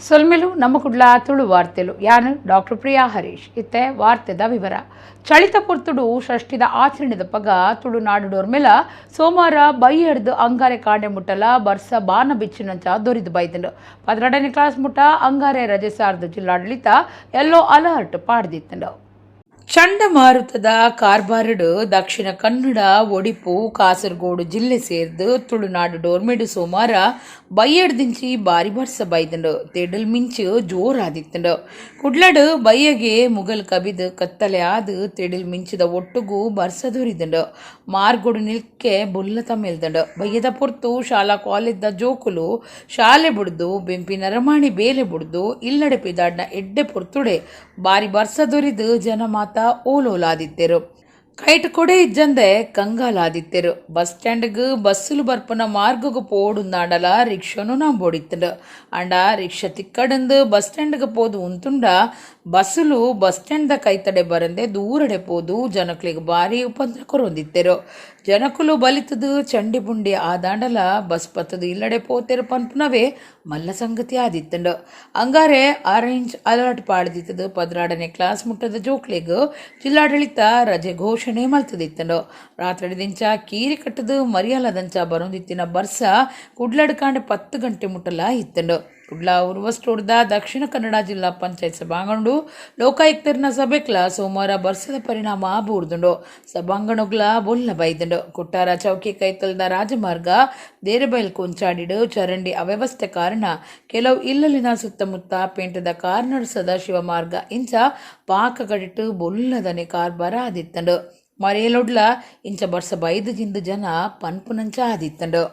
ಸೊಲ್ಮೆಲು ನಮ್ಮ ಕುಡ್ಲ ತುಳು ವಾರ್ತೆಲು ಯಾನು ಡಾಕ್ಟರ್ ಪ್ರಿಯಾ ಹರೀಶ್ ಇತ್ತೆ ವಾರ್ತೆದ ವಿವರ ಚಳಿತ ಪುರ್ತುಡು ಷಷ್ಠಿದ ಆಚರಣೆದ ಪಗ ತುಳುನಾಡುಡೋರ್ ಮೇಲ ಸೋಮವಾರ ಬೈಯಡ್ದು ಅಂಗಾರೆ ಕಾಂಡೆ ಮುಟ್ಟಲ ಬರ್ಸ ಬಾನ ಬಿಚ್ಚಿನಂಚ ದೊರಿದು ಬೈದಂಡು 12ನೇ ಕ್ಲಾಸ್ ಮುಟ್ಟ ಅಂಗಾರೆ ರಜೆ ಸಾರ್ದು ಜಿಲ್ಲಾಡಳಿತ ಯೆಲ್ಲೋ ಅಲರ್ಟ್ ಪಾಡ್ದಿತ್ತಂಡು. ಚಂಡಮಾರುತದ ಕಾರ್ಬಾರಡು ದಕ್ಷಿಣ ಕನ್ನಡ ಒಡಿಪು ಕಾಸರಗೋಡು ಜಿಲ್ಲೆ ಸೇರ್ದು ತುಳುನಾಡು ಡೋರ್ಮೆಡು ಸೋಮವಾರ ಬೈಯಡ್ದಿಂಚಿ ಬಾರಿ ಬರ್ಸ ಬೈದಂಡು ತೆಡಲ್ ಮಿಂಚು ಜೋರಾದಿತ್ತಂಡು. ಕುಡ್ಲಡು ಬೈಯಗೆ ಮುಗಲ್ ಕಬಿದು ಕತ್ತಲೆ ಆದು ತೆಡಲ್ ಮಿಂಚಿದ ಒಟ್ಟುಗೂ ಬರ್ಸ ದೊರಿದಂಡು. ಮಾರ್ಗೊಡು ನಿಲ್ಕೆ ಬುಲ್ಲತ ಮೇಲ್ದಂಡು. ಬೈಯದ ಪೊರ್ತು ಶಾಲಾ ಕಾಲೇಜ್ದ ಜೋಕುಲು ಶಾಲೆ ಬುಡ್ದು ಬೆಂಪಿನ ರಮಾಣಿ ಬೇಲೆ ಬುಡ್ದು ಇಲ್ಲಡೆ ಪಿದಾಡ್ನ ಎಡ್ಡೆ ಪೊರ್ತುಡೆ ಬಾರಿ ಬರ್ಸ ದೊರಿದು ಜನ ಮಾತ ಓಲೋಲಾದಿತ್ತೆರು. ಕೈಟ್ ಕೊಡೆ ಇಜ್ಜಂದೆ ಕಂಗಾಲಾದಿತ್ತೆರು. ಬಸ್ ಸ್ಟ್ಯಾಂಡ್ಗ್ ಬಸ್ಸುಲು ಬರ್ಪನ ಮಾರ್ಗಗು ಪೋಡುಂದಾಂಡಲ ರಿಕ್ಷನು ನಂಬೋಡಿತ್ತಂಡು. ಅಂಡ ರಿಕ್ಷಾ ತಿಕ್ಕಡಂದು ಬಸ್ ಸ್ಟ್ಯಾಂಡ್ಗ್ ಪೋದು ಉಂತುಂಡ ಬಸ್ಸುಲು ಬಸ್ ಸ್ಟ್ಯಾಂಡ್ದ ಕೈತಡೆ ಬರಂದೆ ದೂರಡೆ ಪೋದು ಜನಕ್ಲಿಗೆ ಬಾರಿ ಉಪದ್ರ ಕೊರೊಂದಿತ್ತೆರು. ಜನಕುಲು ಬಲಿತದು ಚಂಡಿ ಬುಂಡಿ ಆದಾಂಡಲ ಬಸ್ ಪತ್ತದು ಇಲ್ಲಡೆ ಪೋತೆರು ಪನ್ಪುನವೇ ಮಲ್ಲ ಸಂಗತಿ ಆದಿತ್ತಂಡು. ಅಂಗಾರೆ ಆರೆಂಜ್ ಅಲರ್ಟ್ ಪಾಡ್ದಿತ್ತದು 12ನೇ ಕ್ಲಾಸ್ ಮುಟ್ಟದ ಜೋಕ್ಲೆಗ್ ಜಿಲ್ಲಾಡಳಿತ ರಜೆ ಘೋಷಣೆ ಮಲ್ತದಿತ್ತಂಡು. ರಾತ್ರಿದಿಂಚ ಕೀರಿ ಕಟ್ಟದು ಮರಿಯಾಲದಂಚ ಬರೋದಿತ್ತಿನ ಬರ್ಸ ಕುಡ್ಲಡ್ಕಾಂಡೆ 10 ಗಂಟೆ ಮುಟ್ಟಲ ಇತ್ತಂಡು. ಕುಡ್ಲ ಉರ್ವಸ್ಟೋರ್ದ ದಕ್ಷಿಣ ಕನ್ನಡ ಜಿಲ್ಲಾ ಪಂಚಾಯತ್ ಸಭಾಂಗಣಡು ಲೋಕಾಯುಕ್ತರ್ನ ಸಭೆಕ್ಲ ಸೋಮವಾರ ಬರ್ಸದ ಪರಿಣಾಮ ಬೂರ್ದುಂಡು. ಸಭಾಂಗಣಗ್ಲ ಬೊಲ್ಲ ಬೈದಂಡು. ಕೊಟ್ಟಾರ ಚೌಕಿ ಕೈತಲ್ದ ರಾಜಮಾರ್ಗ ದೇರೆಬೈಲ್ ಕೊಂಚಾಡಿಡು ಚರಂಡಿ ಅವ್ಯವಸ್ಥೆ ಕಾರಣ ಕೆಲವು ಇಲ್ಲಲಿನ ಸುತ್ತಮುತ್ತ ಪೇಂಟದ ಕಾರ್ ನಡೆಸದ ಶಿವಮಾರ್ಗ ಇಂಚ ಪಾಕಗಡಿಟ್ಟು ಬೊಲ್ಲದನೆ ಕಾರ್ಬಾರ ಆದಿತ್ತಂಡು. ಮರೆಯಲೊಡ್ಲ ಇಂಚ ಬರ್ಸ ಬೈದು ಜಿಂದು ಜನ ಪನ್ಪುನಂಚ ಆದಿತ್ತಂಡು.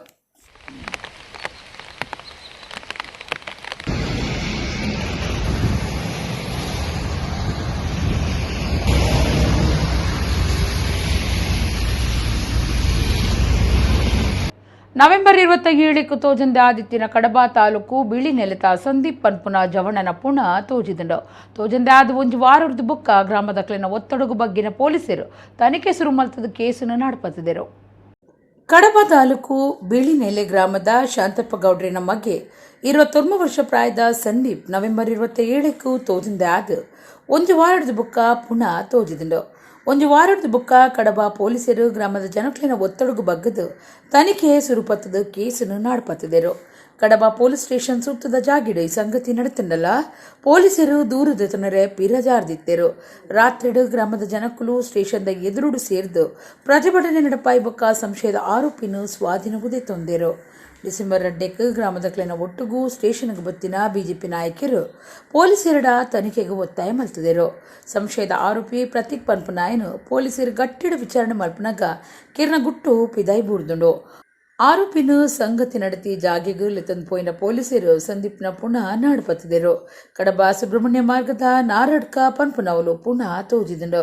ನವೆಂಬರ್ 27 ತೋಜಂದೆ ಆದಿತ್ತಿನ ಕಡಬ ತಾಲೂಕು ಬಿಳಿ ನೆಲೆತ ಸಂದೀಪ್ ಪನ್ಪುನ ಜವಣನ ಪುಣ ತೋಜಿದಂಡು. ತೋಜಂದೆ ಆದ ಒಂಜು ವಾರದ ಬುಕ್ಕ ಗ್ರಾಮದಕ್ಲಿನ ಒತ್ತಡಗು ಬಗ್ಗಿನ ಪೊಲೀಸರು ತನಿಖೆ ಶುರು ಮಲ್ತದ ಕೇಸನ್ನು ನಡಪತ್ತಿದ್ದರು. ಕಡಬ ತಾಲೂಕು ಬಿಳಿ ನೆಲೆ ಗ್ರಾಮದ ಶಾಂತಪ್ಪ ಗೌಡ್ರಿನ ಮಗೆ 21 ವರ್ಷ ಪ್ರಾಯದ ಸಂದೀಪ್ ನವೆಂಬರ್ 27 ತೋಜಂದೆ ಆದ ಒಂಜು ವಾರದ ಬುಕ್ಕ ಪುಣ ತೋಜಿದಂಡು. ಒಂಜು ವಾರದ ಬುಕ್ಕ ಕಡಬ ಪೊಲೀಸರು ಗ್ರಾಮದ ಜನಕ್ಲಿನ ಒತ್ತಡಗು ಬಗ್ಗದು ತನಿಖೆ ಸುರುಪತ್ತದ ಕೇಸನ್ನು ನಾಡ್ಪತ್ತಿದ್ದರು. ಕಡಬ ಪೊಲೀಸ್ ಸ್ಟೇಷನ್ ಸುತ್ತದ ಜಾಗಿಡು ಈ ಸಂಗತಿ ನಡೆತಂಡಲ್ಲ ಪೊಲೀಸರು ದೂರದ ತೊನರೆ ಪಿರಜಾರ್ದಿತ್ತೆರು. ರಾತ್ರಿಡು ಗ್ರಾಮದ ಜನಕ್ಕಲು ಸ್ಟೇಷನ್ದ ಎದುರುಡು ಸೇರ್ದು ಪ್ರತಿಭಟನೆ ನಡಪಾಯಿ ಬೊಕ್ಕ ಸಂಶಯದ ಆರೋಪಿನು ಸ್ವಾಧೀನಗುದೇ ತೊಂದರು. ಡಿಸೆಂಬರ್ 2 ಗ್ರಾಮದಕ್ಲಿನ ಒಟ್ಟುಗೂ ಸ್ಟೇಷನ್ಗೆ ಬತ್ತಿನ ಬಿಜೆಪಿ ನಾಯಕರು ಪೊಲೀಸರ ತನಿಖೆಗೆ ಒತ್ತಾಯ ಮಲ್ತಿದರು. ಸಂಶಯದ ಆರೋಪಿ ಪ್ರತೀಕ್ ಪನ್ಪನಾಯನು ಪೊಲೀಸರು ಗಟ್ಟಿಡ ವಿಚಾರಣೆ ಮಲ್ಪನಾಗ ಕಿರ್ನ ಗುಟ್ಟು ಪಿದಾಯಿ ಬೂರ್ದುಂಡು. ಆರೋಪಿನ ಸಂಗತಿ ನಡೆತಿ ಜಾಗೆಗೂ ಲೆತಂದು ಪೋಯಿನ ಪೊಲೀಸರು ಸಂದೀಪ್ನ ಪುನಃ ನಾಡ್ಪತ್ತಿದ್ದರು. ಕಡಬ ಸುಬ್ರಹ್ಮಣ್ಯ ಮಾರ್ಗದ ನಾರಡ್ಕ ಪನ್ಪುನವಲು ಪುನಃ ತೋಜಿದಂಡು.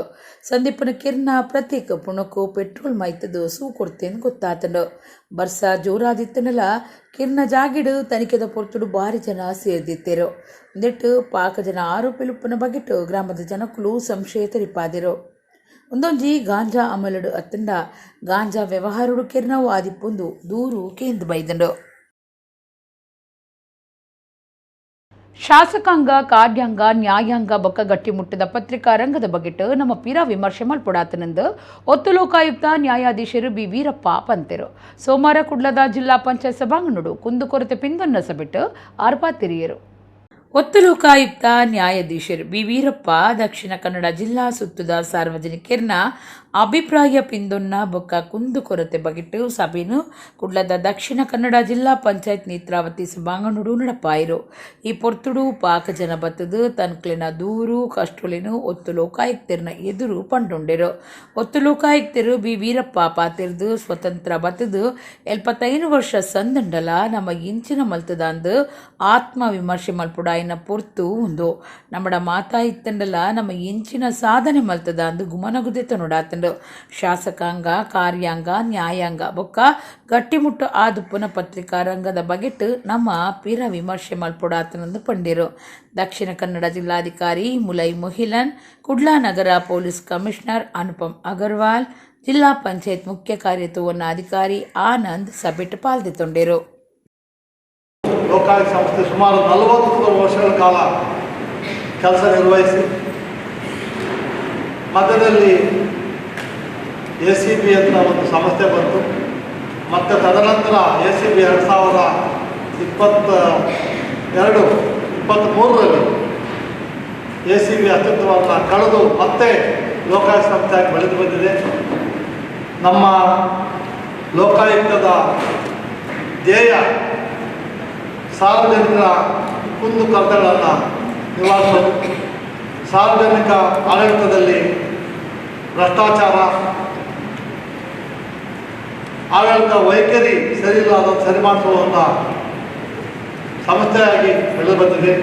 ಸಂದೀಪನ ಕಿರ್ನ ಪ್ರತೀಕ್ ಪುಣಕು ಪೆಟ್ರೋಲ್ ಮೈತದು ಸೂ ಕೊಡ್ತೇನೆ ಗೊತ್ತಾತಂಡು. ಬರ್ಸ ಜೋರಾದಿತ್ತನಲ್ಲ ಕಿರ್ನ ಜಾಗಿಡು ತನಿಖೆದ ಪೊರ್ತುಡು ಬಾರಿ ಜನ ಸೇರ್ದಿತ್ತೇರು. ಒಂದೆಟ್ಟು ಪಾಕ ಜನ ಆರೋಪಿಲುಪ್ಪನ ಬಗೆಟ್ಟು ಗ್ರಾಮದ ಜನಕ್ಕಲು ಸಂಶಯ ತರಿಪಾದಿರು. ಒಂದೊಂಜಿ ಗಾಂಜಾ ಅಮಲಡು ಅತ್ತಂಡ ಗಾಂಜಾ ವ್ಯವಹಾರಡು ಕೆರ್ನವು ಆದಿಪ್ಪೊಂದು ದೂರು ಕೇಂದ್ರ ಬೈದಂಡು. ಶಾಸಕಾಂಗ ಕಾರ್ಯಾಂಗ ನ್ಯಾಯಾಂಗ ಬೊಕ್ಕ ಗಟ್ಟಿಮುಟ್ಟದ ಪತ್ರಿಕಾ ರಂಗದ ಬಗೆಟ್ಟು ನಮ್ಮ ಪಿರ ವಿಮರ್ಶೆ ಮಲ್ಪೊಡಾತನೆಂದು ಒತ್ತು ಲೋಕಾಯುಕ್ತ ನ್ಯಾಯಾಧೀಶರು ಬಿ ವೀರಪ್ಪ ಪಂತೆರು ಸೋಮವಾರ ಕುಡ್ಲದ ಜಿಲ್ಲಾ ಪಂಚಾಯತ್ ಸಭಾಂಗಣಡು ಕುಂದುಕೊರತೆ ಪಿಂದೊನ್ನ ಸಬಿಟ್ಟು ಆರ್ಪಾತಿರಿಯರು. ಒತ್ತು ಲೋಕಾಯುಕ್ತ ನ್ಯಾಯಾಧೀಶರು ಬಿ ವೀರಪ್ಪ ದಕ್ಷಿಣ ಕನ್ನಡ ಜಿಲ್ಲಾ ಸುತ್ತದ ಸಾರ್ವಜನಿಕರ್ನ ಅಭಿಪ್ರಾಯ ಪಿಂದೊನ್ನ ಬೊಕ್ಕ ಕುಂದುಕೊರತೆ ಬಗೆಟ್ಟು ಸಭೆನು ಕುಡ್ಲದ ದಕ್ಷಿಣ ಕನ್ನಡ ಜಿಲ್ಲಾ ಪಂಚಾಯತ್ ನೇತ್ರಾವತಿ ಸಭಾಂಗಣಡು ನಡಪಾಯಿರು. ಈ ಪೊರ್ತುಡು ಪಾಕ ಜನ ಬತ್ತದು ತನ್ಕ್ಲಿನ ದೂರು ಕಷ್ಟೊಲಿನು ಒತ್ತು ಲೋಕಾಯುಕ್ತರ್ನ ಎದುರು ಪಂಡುಂಡೆರು. ಒತ್ತು ಲೋಕಾಯುಕ್ತರು ಬಿ ವೀರಪ್ಪ ಪಾತಿರ್ದು ಸ್ವತಂತ್ರ ಬತ್ತದು 75 ವರ್ಷ ಸಂದಂಡಲ ನಮ್ಮ ಇಂಚಿನ ಮಲ್ತದಾಂದು ಆತ್ಮ ವಿಮರ್ಶೆ ಮಲ್ಪುಡ ಪೊರ್ತು ಉಂದು ನಮ್ಮಡ ಮಾತಾ ಇತ್ತಂಡಲ ನಮ್ಮ ಇಂಚಿನ ಸಾಧನೆ ಮಲ್ತದ ಅಂದು ಗುಮನಗುದೆ ತೊನೊಡಾತಂಡು. ಶಾಸಕಾಂಗ ಕಾರ್ಯಾಂಗ ನ್ಯಾಯಾಂಗ ಬೊಕ್ಕ ಗಟ್ಟಿಮುಟ್ಟು ಆದುಪ್ಪನ ಪತ್ರಿಕಾ ರಂಗದ ಬಗೆಟ್ಟು ನಮ್ಮ ಪಿರ ವಿಮರ್ಶೆ ಮಲ್ಪೊಡಾತನಂದು ಪಂಡಿರು. ದಕ್ಷಿಣ ಕನ್ನಡ ಜಿಲ್ಲಾಧಿಕಾರಿ ಮುಲೈ ಮೊಹಿಲನ್, ಕುಡ್ಲಾ ನಗರ ಪೊಲೀಸ್ ಕಮಿಷನರ್ ಅನುಪಮ್ ಅಗರ್ವಾಲ್, ಜಿಲ್ಲಾ ಪಂಚಾಯತ್ ಮುಖ್ಯ ಕಾರ್ಯತೋವನ ಅಧಿಕಾರಿ ಆನಂದ್ ಸಭೆಟ್ ಪಾಲ್ದೆತೊಂಡೆರು. ಲೋಕಾಯುಕ್ತ ಸಂಸ್ಥೆ ಸುಮಾರು 40 ವರ್ಷಗಳ ಕಾಲ ಕೆಲಸ ನಿರ್ವಹಿಸಿ ಮಧ್ಯದಲ್ಲಿ ACB ಅಂತ ಒಂದು ಸಂಸ್ಥೆ ಬಂತು. ಮತ್ತು ತದನಂತರ ACB 2023ರಲ್ಲಿ ACB ಅಸ್ತಿತ್ವವನ್ನು ಕಳೆದು ಮತ್ತೆ ಲೋಕಾಯುಕ್ತ ಸಂಸ್ಥೆಯಾಗಿ ಬೆಳೆದು ಬಂದಿದೆ. ನಮ್ಮ ಲೋಕಾಯುಕ್ತದ ಧ್ಯೇಯ ಸಾರ್ವಜನಿಕರ ಕುಂದು ಕೊರತೆಗಳನ್ನು ನಿವಾರಿಸೋದು, ಸಾರ್ವಜನಿಕ ಆಡಳಿತದಲ್ಲಿ ಭ್ರಷ್ಟಾಚಾರ, ಆಡಳಿತ ವೈಖರಿ ಸರಿಯಿಲ್ಲ ಸರಿ ಮಾಡಿಸುವಂಥ ಸಂಸ್ಥೆಯಾಗಿ ಬೆಳೆದು ಬಂದಿದೆ.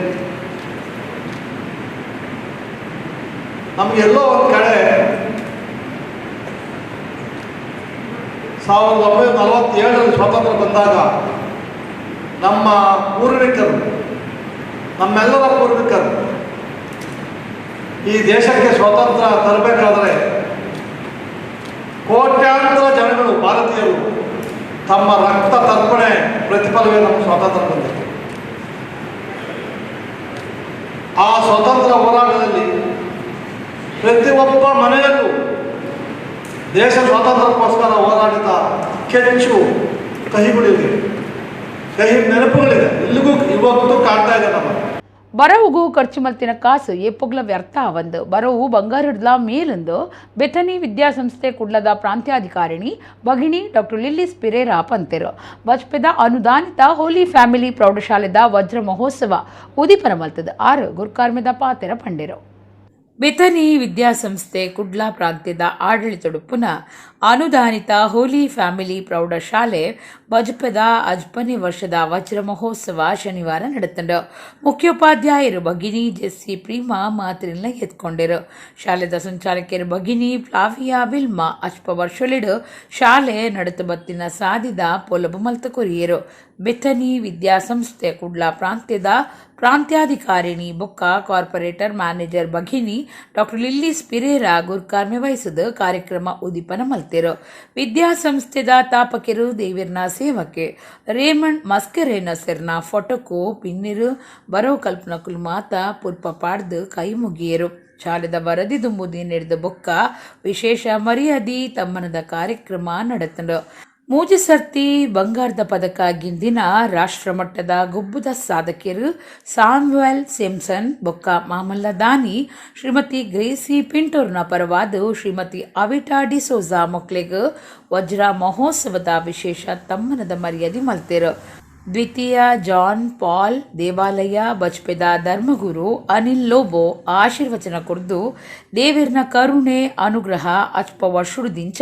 ನಮಗೆಲ್ಲೋ ಒಂದು ಕಡೆ 1947ರಲ್ಲಿ ಸ್ವಾತಂತ್ರ್ಯ ಬಂದಾಗ ನಮ್ಮ ಪೂರ್ವಿಕರು, ನಮ್ಮೆಲ್ಲರ ಪೂರ್ವಿಕರು ಈ ದೇಶಕ್ಕೆ ಸ್ವಾತಂತ್ರ್ಯ ತರಬೇಕಾದರೆ ಕೋಟ್ಯಾಂತರ ಜನಗಳು, ಭಾರತೀಯರು ತಮ್ಮ ರಕ್ತ ತರ್ಪಣೆ ಪ್ರತಿಫಲವೇ ನಮ್ಮ ಸ್ವಾತಂತ್ರ್ಯ ಬಂದಿದೆ. ಆ ಸ್ವಾತಂತ್ರ್ಯ ಹೋರಾಟದಲ್ಲಿ ಪ್ರತಿಯೊಬ್ಬ ಮನೆಯಲ್ಲೂ ದೇಶ ಸ್ವಾತಂತ್ರ್ಯಕ್ಕೋಸ್ಕರ ಹೋರಾಡಿದ ಕೆಚ್ಚು ಕಹಿಗಳಿವೆ, ಕಹಿ ನೆನಪುಗಳಿದೆ, ಇಲ್ಲಿಗೂ ಇವತ್ತು ಕಾಣ್ತಾ ಇದೆ ನಮ್ಮ. ಬರವುಗೂ ಖರ್ಚು ಮಲ್ತಿನ ಕಾಸು ಏಪೊಗ್ಲ ವ್ಯರ್ಥ ಅವಂದು ಬರವು ಬಂಗಾರಡ್ಲ ಮೇಲೊಂದು ಬೆಥನಿ ವಿದ್ಯಾಸಂಸ್ಥೆ ಕುಡ್ಲದ ಪ್ರಾಂತ್ಯಾಧಿಕಾರಿಣಿ ಭಗಿನಿ ಡಾಕ್ಟರ್ ಲಿಲ್ಲಿಸ್ ಪಿರೇರಾ ಪಂತೆರು ಬಜ್ಪೆದ ಅನುದಾನಿತ ಹೋಲಿ ಫ್ಯಾಮಿಲಿ ಪ್ರೌಢಶಾಲೆದ ವಜ್ರ ಮಹೋತ್ಸವ ಉದಿಪನ ಮಲ್ತದ 6 ಗುರ್ಕಾರ್ಮೆದ ಪಾತೆರ ಪಂಡೆರು. ಬೆಥನಿ ವಿದ್ಯಾಸಂಸ್ಥೆ ಕುಡ್ಲ ಪ್ರಾಂತ್ಯದ ಆಡಳಿತಡುಪ್ಪುನ ಅನುದಾನಿತ ಹೋಲಿ ಫ್ಯಾಮಿಲಿ ಪ್ರೌಢಶಾಲೆ ಬಜ್ಪೆದ 15ನೇ ವರ್ಷದ ವಜ್ರ ಮಹೋತ್ಸವ ಶನಿವಾರ ನಡೆತಂಡು. ಮುಖ್ಯೋಪಾಧ್ಯಾಯರು ಭಗಿನಿ ಜೆಸ್ಸಿ ಪ್ರೀಮಾ ಮಾತ್ರಿನ ಎತ್ಕೊಂಡರು. ಶಾಲೆದ ಸಂಚಾಲಕಿಯರು ಭಗಿನಿ ಫ್ಲಾವಿಯಾ ವಿಲ್ಮಾ ಅಜ್ಪ ವರ್ಷಲಿಡು ಶಾಲೆ ನಡೆತು ಬತ್ತಿನ ಸಾಧಿದ ಪೊಲಬು ಮಲ್ತ ಕೊರಿಯರು. ಬೆಥನಿ ವಿದ್ಯಾಸಂಸ್ಥೆ ಕುಡ್ಲ ಪ್ರಾಂತ್ಯದ ಪ್ರಾಂತ್ಯಾಧಿಕಾರಿಣಿ ಬೊಕ್ಕ corporate manager ಭಗಿನಿ doctor Lillis Pereira ಗುರ್ಕಾರ್ಮೆ ವಹಿಸಿದ ಕಾರ್ಯಕ್ರಮ ಉದಿಪನ ಮಲ್ತಿರು. ವಿದ್ಯಾಸಂಸ್ಥೆದ ತಾಪಕಿರು ದೇವಿರ್ನ ಸೇವಕ್ಕೆ ರೇಮಂಡ್ ಮಸ್ಕರೇನ ಸೆರ್ನ ಫೋಟೋಕು ಪಿನ್ನಿರು ಬರೋ ಕಲ್ಪನಕುಲು ಮಾತ ಪುರ್ಪ ಪಾಡ್ದು ಕೈ ಮುಗಿಯರು. ಶಾಲೆದ ವರದಿ ದುಂಬುದಿ ನಡೆದ ಬೊಕ್ಕ ವಿಶೇಷ ಮರ್ಯಾದಿ ತಮ್ಮನದ ಕಾರ್ಯಕ್ರಮ ನಡೆತಂಡು. ಮೂಜಿ ಸರ್ತಿ ಬಂಗಾರದ ಪದಕ ಗಿಂದಿನ ರಾಷ್ಟ್ರಮಟ್ಟದ ಗುಬ್ಬುದ ಸಾಧಕಿಯರು ಸಾಮ್ವೆಲ್ ಸಿಮ್ಸನ್ ಬೊಕ್ಕ ಮಾಮಲ್ಲ ದಾನಿ ಶ್ರೀಮತಿ ಗ್ರೇಸಿ ಪಿಂಟೋರ್ನ ಪರವಾದ ಶ್ರೀಮತಿ ಅವಿಟಾ ಡಿಸೋಜಾ ಮೊಕ್ಲೆಗ್ ವಜ್ರ ಮಹೋತ್ಸವದ ವಿಶೇಷ ತಮ್ಮನದ ಮರ್ಯಾದೆ ಮಲ್ತೇರು. ದ್ವಿತೀಯ ಜಾನ್ ಪಾಲ್ ದೇವಾಲಯ ಬಜ್ಪೆದ ಧರ್ಮಗುರು ಅನಿಲ್ ಲೋಬೋ ಆಶೀರ್ವಚನ ಕೊಡ್ದು ದೇವಿರ್ನ ಕರುಣೆ ಅನುಗ್ರಹ ಅಚ್ಪ ವರ್ಷುಡ್ದಿಂಚ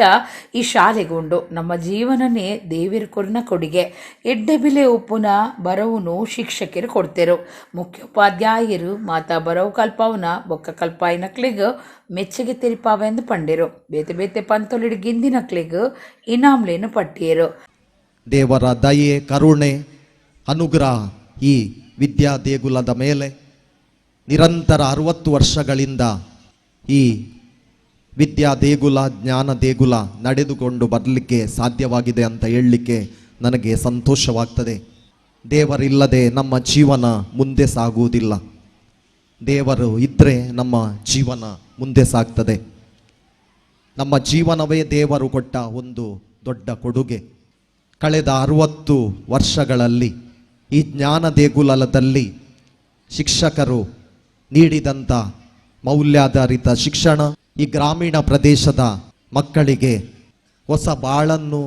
ಈ ಶಾಲೆಗೊಂಡು ನಮ್ಮ ಜೀವನನೇ ದೇವಿರ್ ಕೊರ್ನ ಕೊಡುಗೆ ಎಡ್ಡೆಬಿಲೆ ಉಪ್ಪುನ ಬರವುನು ಶಿಕ್ಷಕರು ಕೊಡ್ತೇರು. ಮುಖ್ಯೋಪಾಧ್ಯಾಯರು ಮಾತಾ ಬರವು ಕಲ್ಪವನ ಬೊಕ್ಕ ಕಲ್ಪಾಯಿನಕ್ಲೆಗ್ ಮೆಚ್ಚಗೆ ತೆರಿಪಾವೆಂದು ಪಂಡೆರು. ಬೇತೆ ಬೇತೆ ಪಂತೊಲಿಡ್ ಗಿಂದಿನಕ್ಲೆಗ್ ಇನಾಮ್ಲೇನು ಪಟ್ಟಿಯರು. ದೇವರ ದಯೆ ಕರುಣೆ ಅನುಗ್ರಹ ಈ ವಿದ್ಯಾ ದೇಗುಲದ ಮೇಲೆ ನಿರಂತರ 60 ವರ್ಷಗಳಿಂದ ಈ ವಿದ್ಯಾ ದೇಗುಲ ಜ್ಞಾನ ದೇಗುಲ ನಡೆದುಕೊಂಡು ಬರಲಿಕ್ಕೆ ಸಾಧ್ಯವಾಗಿದೆ ಅಂತ ಹೇಳಲಿಕ್ಕೆ ನನಗೆ ಸಂತೋಷವಾಗ್ತದೆ. ದೇವರಿಲ್ಲದೆ ನಮ್ಮ ಜೀವನ ಮುಂದೆ ಸಾಗುವುದಿಲ್ಲ. ದೇವರು ಇದ್ದರೆ ನಮ್ಮ ಜೀವನ ಮುಂದೆ ಸಾಗ್ತದೆ. ನಮ್ಮ ಜೀವನವೇ ದೇವರು ಕೊಟ್ಟ ಒಂದು ದೊಡ್ಡ ಕೊಡುಗೆ. ಕಳೆದ 60 ವರ್ಷಗಳಲ್ಲಿ ಈ ಜ್ಞಾನ ದೇಗುಲದಲ್ಲಿ ಶಿಕ್ಷಕರು ನೀಡಿದಂಥ ಮೌಲ್ಯಾಧಾರಿತ ಶಿಕ್ಷಣ ಈ ಗ್ರಾಮೀಣ ಪ್ರದೇಶದ ಮಕ್ಕಳಿಗೆ ಹೊಸ ಬಾಳನ್ನು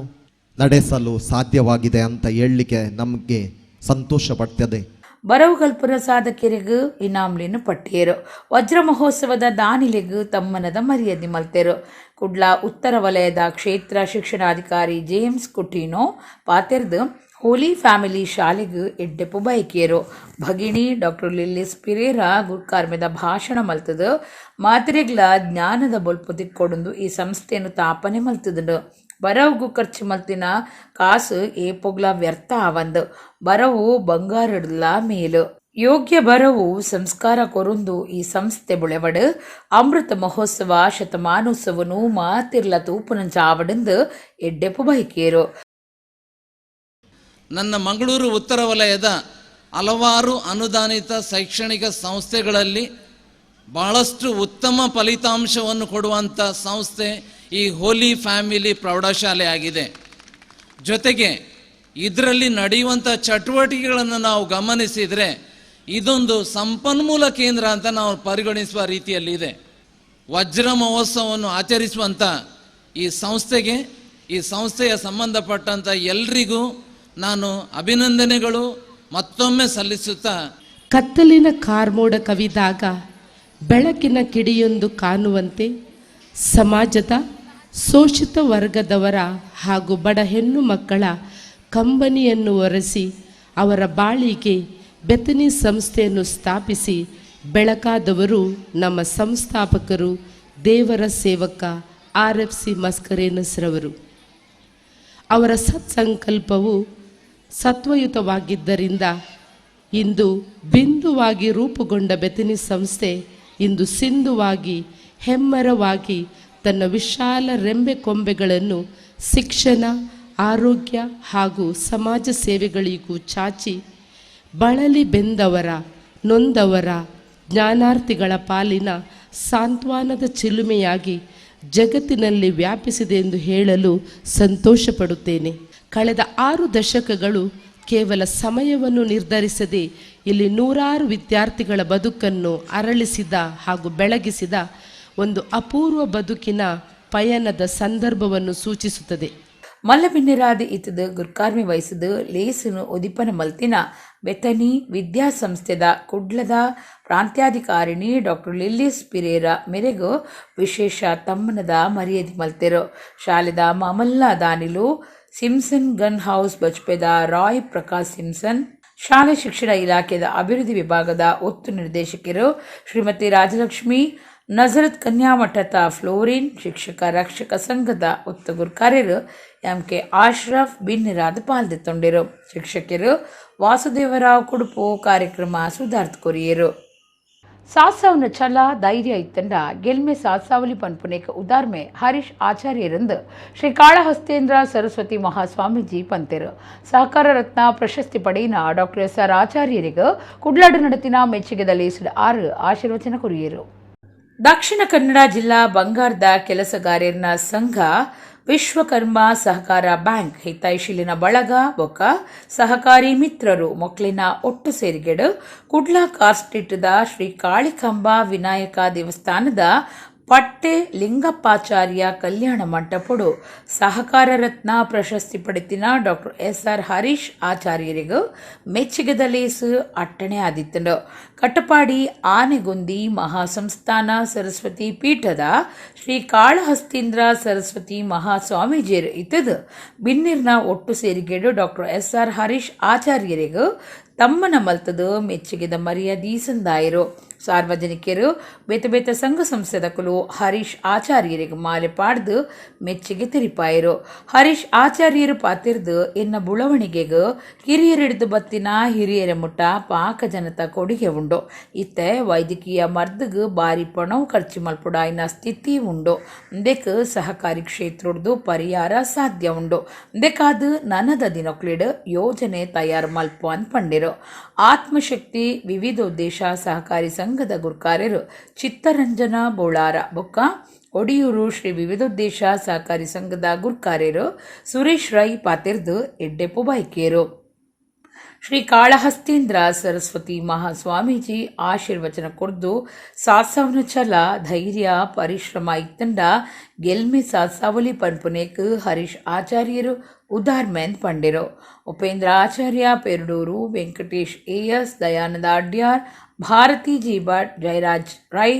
ನಡೆಸಲು ಸಾಧ್ಯವಾಗಿದೆ ಅಂತ ಹೇಳಲಿಕ್ಕೆ ನಮಗೆ ಸಂತೋಷ ಪಡ್ತದೆ. ಬರವು ಕಲ್ಪುರ ಸಾಧಕರಿಗೂ ಇನಾಮ್ಲಿನ ಪಟ್ಟಿಯರು. ವಜ್ರ ಮಹೋತ್ಸವದ ದಾನಿಲೆಗೂ ತಮ್ಮನದ ಮರ್ಯಾದೆ ಮಲ್ತೆರು. ಕುಡ್ಲ ಉತ್ತರ ವಲಯದ ಕ್ಷೇತ್ರ ಶಿಕ್ಷಣಾಧಿಕಾರಿ ಜೇಮ್ಸ್ ಕುಟಿನೋ ಪಾತೆರ್ದು ಹೋಲಿ ಫ್ಯಾಮಿಲಿ ಶಾಲೆಗೂ ಎಡ್ಡೆಪ್ಪು ಬೈಕಿಯರು. ಭಗಿಣಿ ಡಾಕ್ಟರ್ ಲಿಲ್ಲಿಸ್ ಪಿರೇರಾ ಗುರ್ಕಾರ್ಮೆದ ಭಾಷಣ ಮಲ್ತದು ಮಾತ್ರೆಗ್ಲ ಜ್ಞಾನದ ಬೊಲ್ಪು ತಿಕ್ಕೊಡೊಂದು ಈ ಸಂಸ್ಥೆಯನ್ನು ತಾಪನೆ ಮಲ್ತದು. ಬರವುಗೂ ಖರ್ಚು ಮಲ್ತಿನ ಕಾಸು ಏಪೊಗ್ಲ ವ್ಯರ್ಥ ಆವಂದು ಬರವು ಬಂಗಾರಡ್ಲ ಮೇಲು ಯೋಗ್ಯ ಬರವು ಸಂಸ್ಕಾರ ಕೊರೊಂದು ಈ ಸಂಸ್ಥೆ ಬುಳೆವಡು ಅಮೃತ ಮಹೋತ್ಸವ ಶತಮಾನೋತ್ಸವನು ಮಾತಿರ್ಲ ತೂಪುನಂಚ ಆವಡಂದು ಎಡ್ಡೆಪ್ಪು ಬೈಕೇರು. ನನ್ನ ಮಂಗಳೂರು ಉತ್ತರ ವಲಯದ ಹಲವಾರು ಅನುದಾನಿತ ಶೈಕ್ಷಣಿಕ ಸಂಸ್ಥೆಗಳಲ್ಲಿ ಭಾಳಷ್ಟು ಉತ್ತಮ ಫಲಿತಾಂಶವನ್ನು ಕೊಡುವಂಥ ಸಂಸ್ಥೆ ಈ ಹೋಲಿ ಫ್ಯಾಮಿಲಿ ಪ್ರೌಢಶಾಲೆ ಆಗಿದೆ. ಜೊತೆಗೆ ಇದರಲ್ಲಿ ನಡೆಯುವಂಥ ಚಟುವಟಿಕೆಗಳನ್ನು ನಾವು ಗಮನಿಸಿದರೆ ಇದೊಂದು ಸಂಪನ್ಮೂಲ ಕೇಂದ್ರ ಅಂತ ನಾವು ಪರಿಗಣಿಸುವ ರೀತಿಯಲ್ಲಿದೆ. ವಜ್ರ ಮಹೋತ್ಸವವನ್ನು ಆಚರಿಸುವಂಥ ಈ ಸಂಸ್ಥೆಗೆ, ಈ ಸಂಸ್ಥೆಯ ಸಂಬಂಧಪಟ್ಟಂಥ ಎಲ್ರಿಗೂ ನಾನು ಅಭಿನಂದನೆಗಳು ಮತ್ತೊಮ್ಮೆ ಸಲ್ಲಿಸುತ್ತಾ, ಕತ್ತಲಿನ ಕಾರ್ಮೋಡ ಕವಿದಾಗ ಬೆಳಕಿನ ಕಿಡಿಯೊಂದು ಕಾಣುವಂತೆ ಸಮಾಜದ ಶೋಷಿತ ವರ್ಗದವರ ಹಾಗೂ ಬಡ ಹೆಣ್ಣು ಮಕ್ಕಳ ಕಂಬನಿಯನ್ನು ಒರೆಸಿ ಅವರ ಬಾಳಿಗೆ ಬೆಥನಿ ಸಂಸ್ಥೆಯನ್ನು ಸ್ಥಾಪಿಸಿ ಬೆಳಕಾದವರು ನಮ್ಮ ಸಂಸ್ಥಾಪಕರು, ದೇವರ ಸೇವಕ RFC ಮಸ್ಕರೇನಸ್ರವರು. ಅವರ ಸತ್ಸಂಕಲ್ಪವು ಸತ್ವಯುತವಾಗಿದ್ದರಿಂದ ಇಂದು ಬಿಂದುವಾಗಿ ರೂಪುಗೊಂಡ ಬೆಥನಿ ಸಂಸ್ಥೆ ಇಂದು ಸಿಂಧುವಾಗಿ ಹೆಮ್ಮರವಾಗಿ ತನ್ನ ವಿಶಾಲ ರೆಂಬೆ ಕೊಂಬೆಗಳನ್ನು ಶಿಕ್ಷಣ, ಆರೋಗ್ಯ ಹಾಗೂ ಸಮಾಜ ಸೇವೆಗಳಿಗೂ ಚಾಚಿ ಬಳಲಿ ಬೆಂದವರ, ನೊಂದವರ, ಜ್ಞಾನಾರ್ಥಿಗಳ ಪಾಲಿನ ಸಾಂತ್ವನದ ಚಿಲುಮೆಯಾಗಿ ಜಗತ್ತಿನಲ್ಲಿ ವ್ಯಾಪಿಸಿದೆ ಎಂದು ಹೇಳಲು ಸಂತೋಷಪಡುತ್ತೇನೆ. ಕಳೆದ 6 ದಶಕಗಳು ಕೇವಲ ಸಮಯವನ್ನು ನಿರ್ಧರಿಸದೆ ಇಲ್ಲಿ ನೂರಾರು ವಿದ್ಯಾರ್ಥಿಗಳ ಬದುಕನ್ನು ಅರಳಿಸಿದ ಹಾಗೂ ಬೆಳಗಿಸಿದ ಒಂದು ಅಪೂರ್ವ ಬದುಕಿನ ಪಯಣದ ಸಂದರ್ಭವನ್ನು ಸೂಚಿಸುತ್ತದೆ. ಮಲ್ಲಬಿನ್ನಿರಾದ ಇತದ ಗುರ್ಕಾರ್ಮಿ ವಹಿಸಿದ ಲೇಸನು ಉದಿಪನ ಮಲ್ತಿನ ಬೆಥನಿ ವಿದ್ಯಾಸಂಸ್ಥೆದ ಕುಡ್ಲದ ಪ್ರಾಂತ್ಯಾಧಿಕಾರಿಣಿ ಡಾಕ್ಟರ್ ಲಿಲ್ಲಿಸ್ ಪಿರೇರ ಮೇರೆಗೂ ವಿಶೇಷ ತಮ್ಮನದ ಮರ್ಯಾದೆ ಮಲ್ತೆರು. ಶಾಲೆದ ಮಾಮಲ್ಲ ದಾನಿಲು Simpson gun house ಬಜ್ಪೆದ Roy Prakash Simpson, ಶಾಲೆ ಶಿಕ್ಷಣ ಇಲಾಖೆಯ ಅಭಿವೃದ್ಧಿ ವಿಭಾಗದ ಒತ್ತು ನಿರ್ದೇಶಕರು ಶ್ರೀಮತಿ ರಾಜಲಕ್ಷ್ಮಿ, ನಜರತ್ ಕನ್ಯಾಮಠದ ಫ್ಲೋರಿನ್, ಶಿಕ್ಷಕ ರಕ್ಷಕ ಸಂಘದ ಒತ್ತು ಗುರ್ಕಾರ್ಯರು MK ಆಶ್ರಫ್ ಬಿನ್ನಿರಾದ ಪಾಲ್ದೊಂಡಿರು. ಶಿಕ್ಷಕರು ವಾಸುದೇವರಾವ್ ಕುಡುಪು ಕಾರ್ಯಕ್ರಮ ಸುಧಾರ್ಥ ಕೊರಿಯರು. ಸಾತ್ಸಾವ್ನ ಛಲ ಧೈರ್ಯ ಇತ್ತಂಡ ಗೆಲ್ಮೆ ಸಾತ್ಸಾವಲಿ ಪನ್ಪುನೇಕ ಉದಾರ್ಮೆ ಹರೀಶ್ ಆಚಾರ್ಯರಂದು ಶ್ರೀ ಕಾಳಹಸ್ತೇಂದ್ರ ಸರಸ್ವತಿ ಮಹಾಸ್ವಾಮೀಜಿ ಪಂತೆರು. ಸಹಕಾರ ರತ್ನ ಪ್ರಶಸ್ತಿ ಪಡೆಯಿನ ಡಾಕ್ಟರ್ SR ಆಚಾರ್ಯರಿಗೂ ಕುಡ್ಲಾಡು ನಡತಿನ ಮೆಚ್ಚುಗೆದ ಲೇಸಿದ 6 ಆಶೀರ್ವಚನ ಕೊರಿಯರು. ದಕ್ಷಿಣ ಕನ್ನಡ ಜಿಲ್ಲಾ ಬಂಗಾರದ ಕೆಲಸಗಾರರ ಸಂಘ, ವಿಶ್ವಕರ್ಮ ಸಹಕಾರ ಬ್ಯಾಂಕ್, ಹಿತೈಷಿಲಿನ ಬಳಗ ಬೊಕ್ಕ ಸಹಕಾರಿ ಮಿತ್ರರು ಮೊಕ್ಲಿನ ಒಟ್ಟು ಸೇರಿಗೆಡು ಕುಡ್ಲ ಕಾರ್ಸ್ಟ್ರೀಟ್ದ ಶ್ರೀ ಕಾಳಿಕಾಂಬ ವಿನಾಯಕ ದೇವಸ್ಥಾನದ ಪಟ್ಟೆ ಲಿಂಗಪ್ಪಾಚಾರ್ಯ ಕಲ್ಯಾಣ ಮಂಟಪಡು ಸಹಕಾರ ರತ್ನ ಪ್ರಶಸ್ತಿ ಪಡೆತಿನ ಡಾಕ್ಟರ್ SR ಹರೀಶ್ ಆಚಾರ್ಯರಿಗೂ ಮೆಚ್ಚುಗೆದ ಲೇಸು ಅಟ್ಟಣೆ ಆದಿತ್ತಂಡು. ಕಟ್ಟಪಾಡಿ ಆನೆಗೊಂದಿ ಮಹಾಸಂಸ್ಥಾನ ಸರಸ್ವತಿ ಪೀಠದ ಶ್ರೀ ಕಾಳಹಸ್ತೀಂದ್ರ ಸರಸ್ವತಿ ಮಹಾಸ್ವಾಮೀಜಿಯರು ಇತ್ತದು ಬಿನ್ನಿರ್ನ ಒಟ್ಟು ಸೇರಿಗೆಡು ಡಾಕ್ಟರ್ SR ಹರೀಶ್ ಆಚಾರ್ಯರಿಗೂ ತಮ್ಮನ ಮಲ್ತದು ಮೆಚ್ಚುಗೆದ ಮರ್ಯಾದಿ ಸಂದಾಯರು. ಸಾರ್ವಜನಿಕರು ಬೇತ ಸಂಘ ಸಂಸ್ಥೆದಕಲು ಹರೀಶ್ ಆಚಾರ್ಯರಿಗೆ ಮಾಲೆ ಪಾಡ್ದು ಮೆಚ್ಚುಗೆ ತಿರಿಪಾಯರು. ಹರೀಶ್ ಆಚಾರ್ಯರು ಪಾತಿರ್ದು ಎನ್ನ ಬುಳವಣಿಗೆಗೂ ಹಿರಿಯರಿಡ್ದು ಬತ್ತಿನ ಹಿರಿಯರ ಮುಟ್ಟ ಪಾಕ ಜನತ ಕೊಡುಗೆ ಉಂಡು. ಇತ್ತೆ ವೈದ್ಯಕೀಯ ಮರ್ದಗೂ ಬಾರಿ ಪಣವು ಖರ್ಚು ಮಲ್ಪುಡ ಇನ್ನ ಸ್ಥಿತಿ ಉಂಡು. ಅಂದೆಕ್ ಸಹಕಾರಿ ಕ್ಷೇತ್ರದ್ದು ಪರಿಹಾರ ಸಾಧ್ಯ ಉಂಡು. ಅಂದೆಕಾದು ನನದ ದಿನಕ್ಲಿಡ್ ಯೋಜನೆ ತಯಾರು ಮಲ್ಪು ಅನ್ಪಂಡಿರು. ಆತ್ಮಶಕ್ತಿ ವಿವಿಧೋದ್ದೇಶ ಸಹಕಾರಿ ಸಂಘದ ಗುರ್ಕಾರ್ಯರು ಚಿತ್ತರಂಜನ ಬೋಳಾರ ಬೊಕ್ಕ ಒಡಿಯೂರು ಶ್ರೀ ವಿವಿಧೋದ್ದೇಶ ಸಹಕಾರಿ ಸಂಘದ ಗುರ್ಕಾರ್ಯರು ಸುರೇಶ್ ರೈ ಪಾತಿರ್ದು ಎಡ್ಡೆಪ್ಪು ಬೈಕೇರು. ಶ್ರೀ ಕಾಳಹಸ್ತೀಂದ್ರ ಸರಸ್ವತಿ ಮಹಾಸ್ವಾಮೀಜಿ ಆಶೀರ್ವಚನ ಕೊಡ್ದು ಸಾತ್ಸಾವ್ನ ಛಲ ಧೈರ್ಯ ಪರಿಶ್ರಮ ಇತ್ತಂಡ ಗೆಲ್ಮೆ ಸಾತ್ಸಾವಲಿ ಪನ್ಪುನೇಕ್ ಹರೀಶ್ ಆಚಾರ್ಯರು ಉದಾರ್ಮೆಂದ್ ಪಂಡಿರು. ಉಪೇಂದ್ರ ಆಚಾರ್ಯ ಪೆರ್ಡೂರು, ವೆಂಕಟೇಶ್ AS, ದಯಾನಂದ ಅಡ್ಯಾರ್, ಭಾರತಿ ಜಿ ಭಟ್, ಜಯರಾಜ್ ರೈ,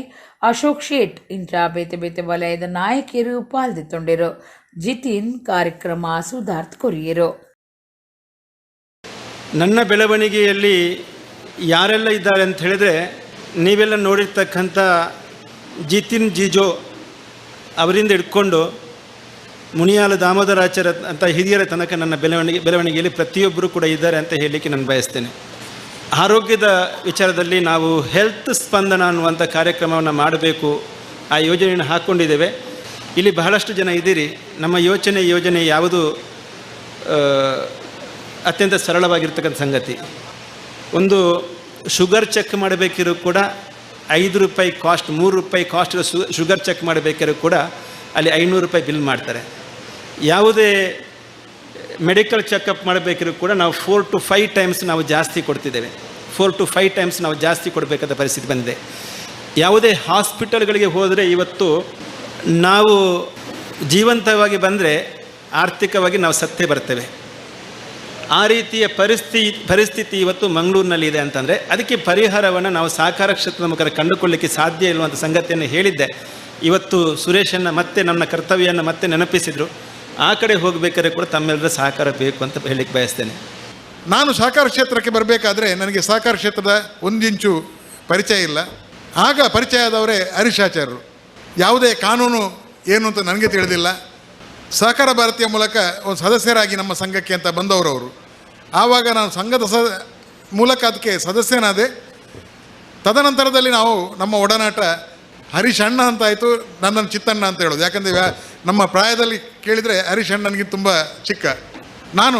ಅಶೋಕ್ ಶೇಟ್ ಇಂಥ ಬೇತೆ ವಲಯದ ನಾಯಕಿಯರು ಪಾಲ್ದೊಂಡಿರು. ಜಿತಿನ್ ಕಾರ್ಯಕ್ರಮ ಸುಧಾರ್ಥ ಕೊರಿಯರು. ನನ್ನ ಬೆಳವಣಿಗೆಯಲ್ಲಿ ಯಾರೆಲ್ಲ ಇದ್ದಾರೆ ಅಂತ ಹೇಳಿದರೆ, ನೀವೆಲ್ಲ ನೋಡಿರ್ತಕ್ಕಂಥ ಜಿತಿನ್ ಜಿಜೋ ಅವರಿಂದ ಹಿಡ್ಕೊಂಡು ಮುನಿಯಾಲ ದಾಮೋದರಾಚಾರ್ಯ ಅಂತ ಹಿರಿಯರ ತನಕ ನನ್ನ ಬೆಳವಣಿಗೆಯಲ್ಲಿ ಪ್ರತಿಯೊಬ್ಬರು ಕೂಡ ಇದ್ದಾರೆ ಅಂತ ಹೇಳಲಿಕ್ಕೆ ನಾನು ಬಯಸ್ತೇನೆ. ಆರೋಗ್ಯದ ವಿಚಾರದಲ್ಲಿ ನಾವು ಹೆಲ್ತ್ ಸ್ಪಂದನ ಅನ್ನುವಂಥ ಕಾರ್ಯಕ್ರಮವನ್ನು ಮಾಡಬೇಕು, ಆ ಯೋಜನೆಯನ್ನು ಹಾಕ್ಕೊಂಡಿದ್ದೇವೆ. ಇಲ್ಲಿ ಬಹಳಷ್ಟು ಜನ ಇದ್ದೀರಿ. ನಮ್ಮ ಯೋಜನೆ ಯಾವುದು ಅತ್ಯಂತ ಸರಳವಾಗಿರ್ತಕ್ಕಂಥ ಸಂಗತಿ. ಒಂದು ಶುಗರ್ ಚೆಕ್ ಮಾಡಬೇಕಿರೋ ಕೂಡ 5 ರೂಪಾಯಿ ಕಾಸ್ಟ್, 3 ರೂಪಾಯಿ ಕಾಸ್ಟ್ ಶುಗರ್ ಚೆಕ್ ಮಾಡಬೇಕಾದ್ರೂ ಕೂಡ ಅಲ್ಲಿ 500 ರೂಪಾಯಿ ಬಿಲ್ ಮಾಡ್ತಾರೆ. ಯಾವುದೇ ಮೆಡಿಕಲ್ ಚೆಕಪ್ ಮಾಡಬೇಕಿರೋ ಕೂಡ ನಾವು 4 to 5 ಟೈಮ್ಸ್ ನಾವು ಜಾಸ್ತಿ ಕೊಡ್ತಿದ್ದೇವೆ. 4 to 5 ಟೈಮ್ಸ್ ನಾವು ಜಾಸ್ತಿ ಕೊಡಬೇಕಾದ ಪರಿಸ್ಥಿತಿ ಬಂದಿದೆ. ಯಾವುದೇ ಹಾಸ್ಪಿಟಲ್ಗಳಿಗೆ ಹೋದರೆ ಇವತ್ತು ನಾವು ಜೀವಂತವಾಗಿ ಬಂದರೆ ಆರ್ಥಿಕವಾಗಿ ನಾವು ಸತ್ತೇ ಬರ್ತೇವೆ. ಆ ರೀತಿಯ ಪರಿಸ್ಥಿತಿ ಇವತ್ತು ಮಂಗಳೂರಿನಲ್ಲಿದೆ ಅಂತಂದರೆ ಅದಕ್ಕೆ ಪರಿಹಾರವನ್ನು ನಾವು ಸಹಕಾರ ಕ್ಷೇತ್ರದ ಮುಖಾಂತರ ಕಂಡುಕೊಳ್ಳಲಿಕ್ಕೆ ಸಾಧ್ಯ ಇಲ್ಲವಂಥ ಸಂಗತಿಯನ್ನು ಹೇಳಿದ್ದೆ. ಇವತ್ತು ಸುರೇಶನ್ನು ಮತ್ತೆ ನನ್ನ ಕರ್ತವ್ಯವನ್ನು ಮತ್ತೆ ನೆನಪಿಸಿದರು. ಆ ಕಡೆ ಹೋಗಬೇಕಾದ್ರೆ ಕೂಡ ತಮ್ಮೆಲ್ಲರ ಸಹಕಾರ ಬೇಕು ಅಂತ ಹೇಳಲಿಕ್ಕೆ ಬಯಸ್ತೇನೆ. ನಾನು ಸಹಕಾರ ಕ್ಷೇತ್ರಕ್ಕೆ ಬರಬೇಕಾದ್ರೆ ನನಗೆ ಸಹಕಾರ ಕ್ಷೇತ್ರದ 1 ಇಂಚು ಪರಿಚಯ ಇಲ್ಲ. ಆಗ ಪರಿಚಯ ಆದವರೇ ಹರೀಶಾಚಾರ್ಯರು. ಯಾವುದೇ ಕಾನೂನು ಏನು ಅಂತ ನನಗೆ ತಿಳಿದಿಲ್ಲ. ಸಹಕಾರ ಭಾರತೀಯ ಮೂಲಕ ಒಂದು ಸದಸ್ಯರಾಗಿ ನಮ್ಮ ಸಂಘಕ್ಕೆ ಅಂತ ಬಂದವರು. ಆವಾಗ ನಾನು ಸಂಘದ ಮೂಲಕ ಅದಕ್ಕೆ ಸದಸ್ಯನಾದೆ. ತದನಂತರದಲ್ಲಿ ನಾವು ನಮ್ಮ ಒಡನಾಟ ಹರೀಶ್ ಅಣ್ಣ ಅಂತ ಆಯಿತು, ನನ್ನನ್ನು ಚಿತ್ತಣ್ಣ ಅಂತ ಹೇಳೋದು. ಯಾಕಂದರೆ ನಮ್ಮ ಪ್ರಾಯದಲ್ಲಿ ಕೇಳಿದರೆ ಹರೀಶ್ ಅಣ್ಣನಿಗೆ ತುಂಬ ಚಿಕ್ಕ. ನಾನು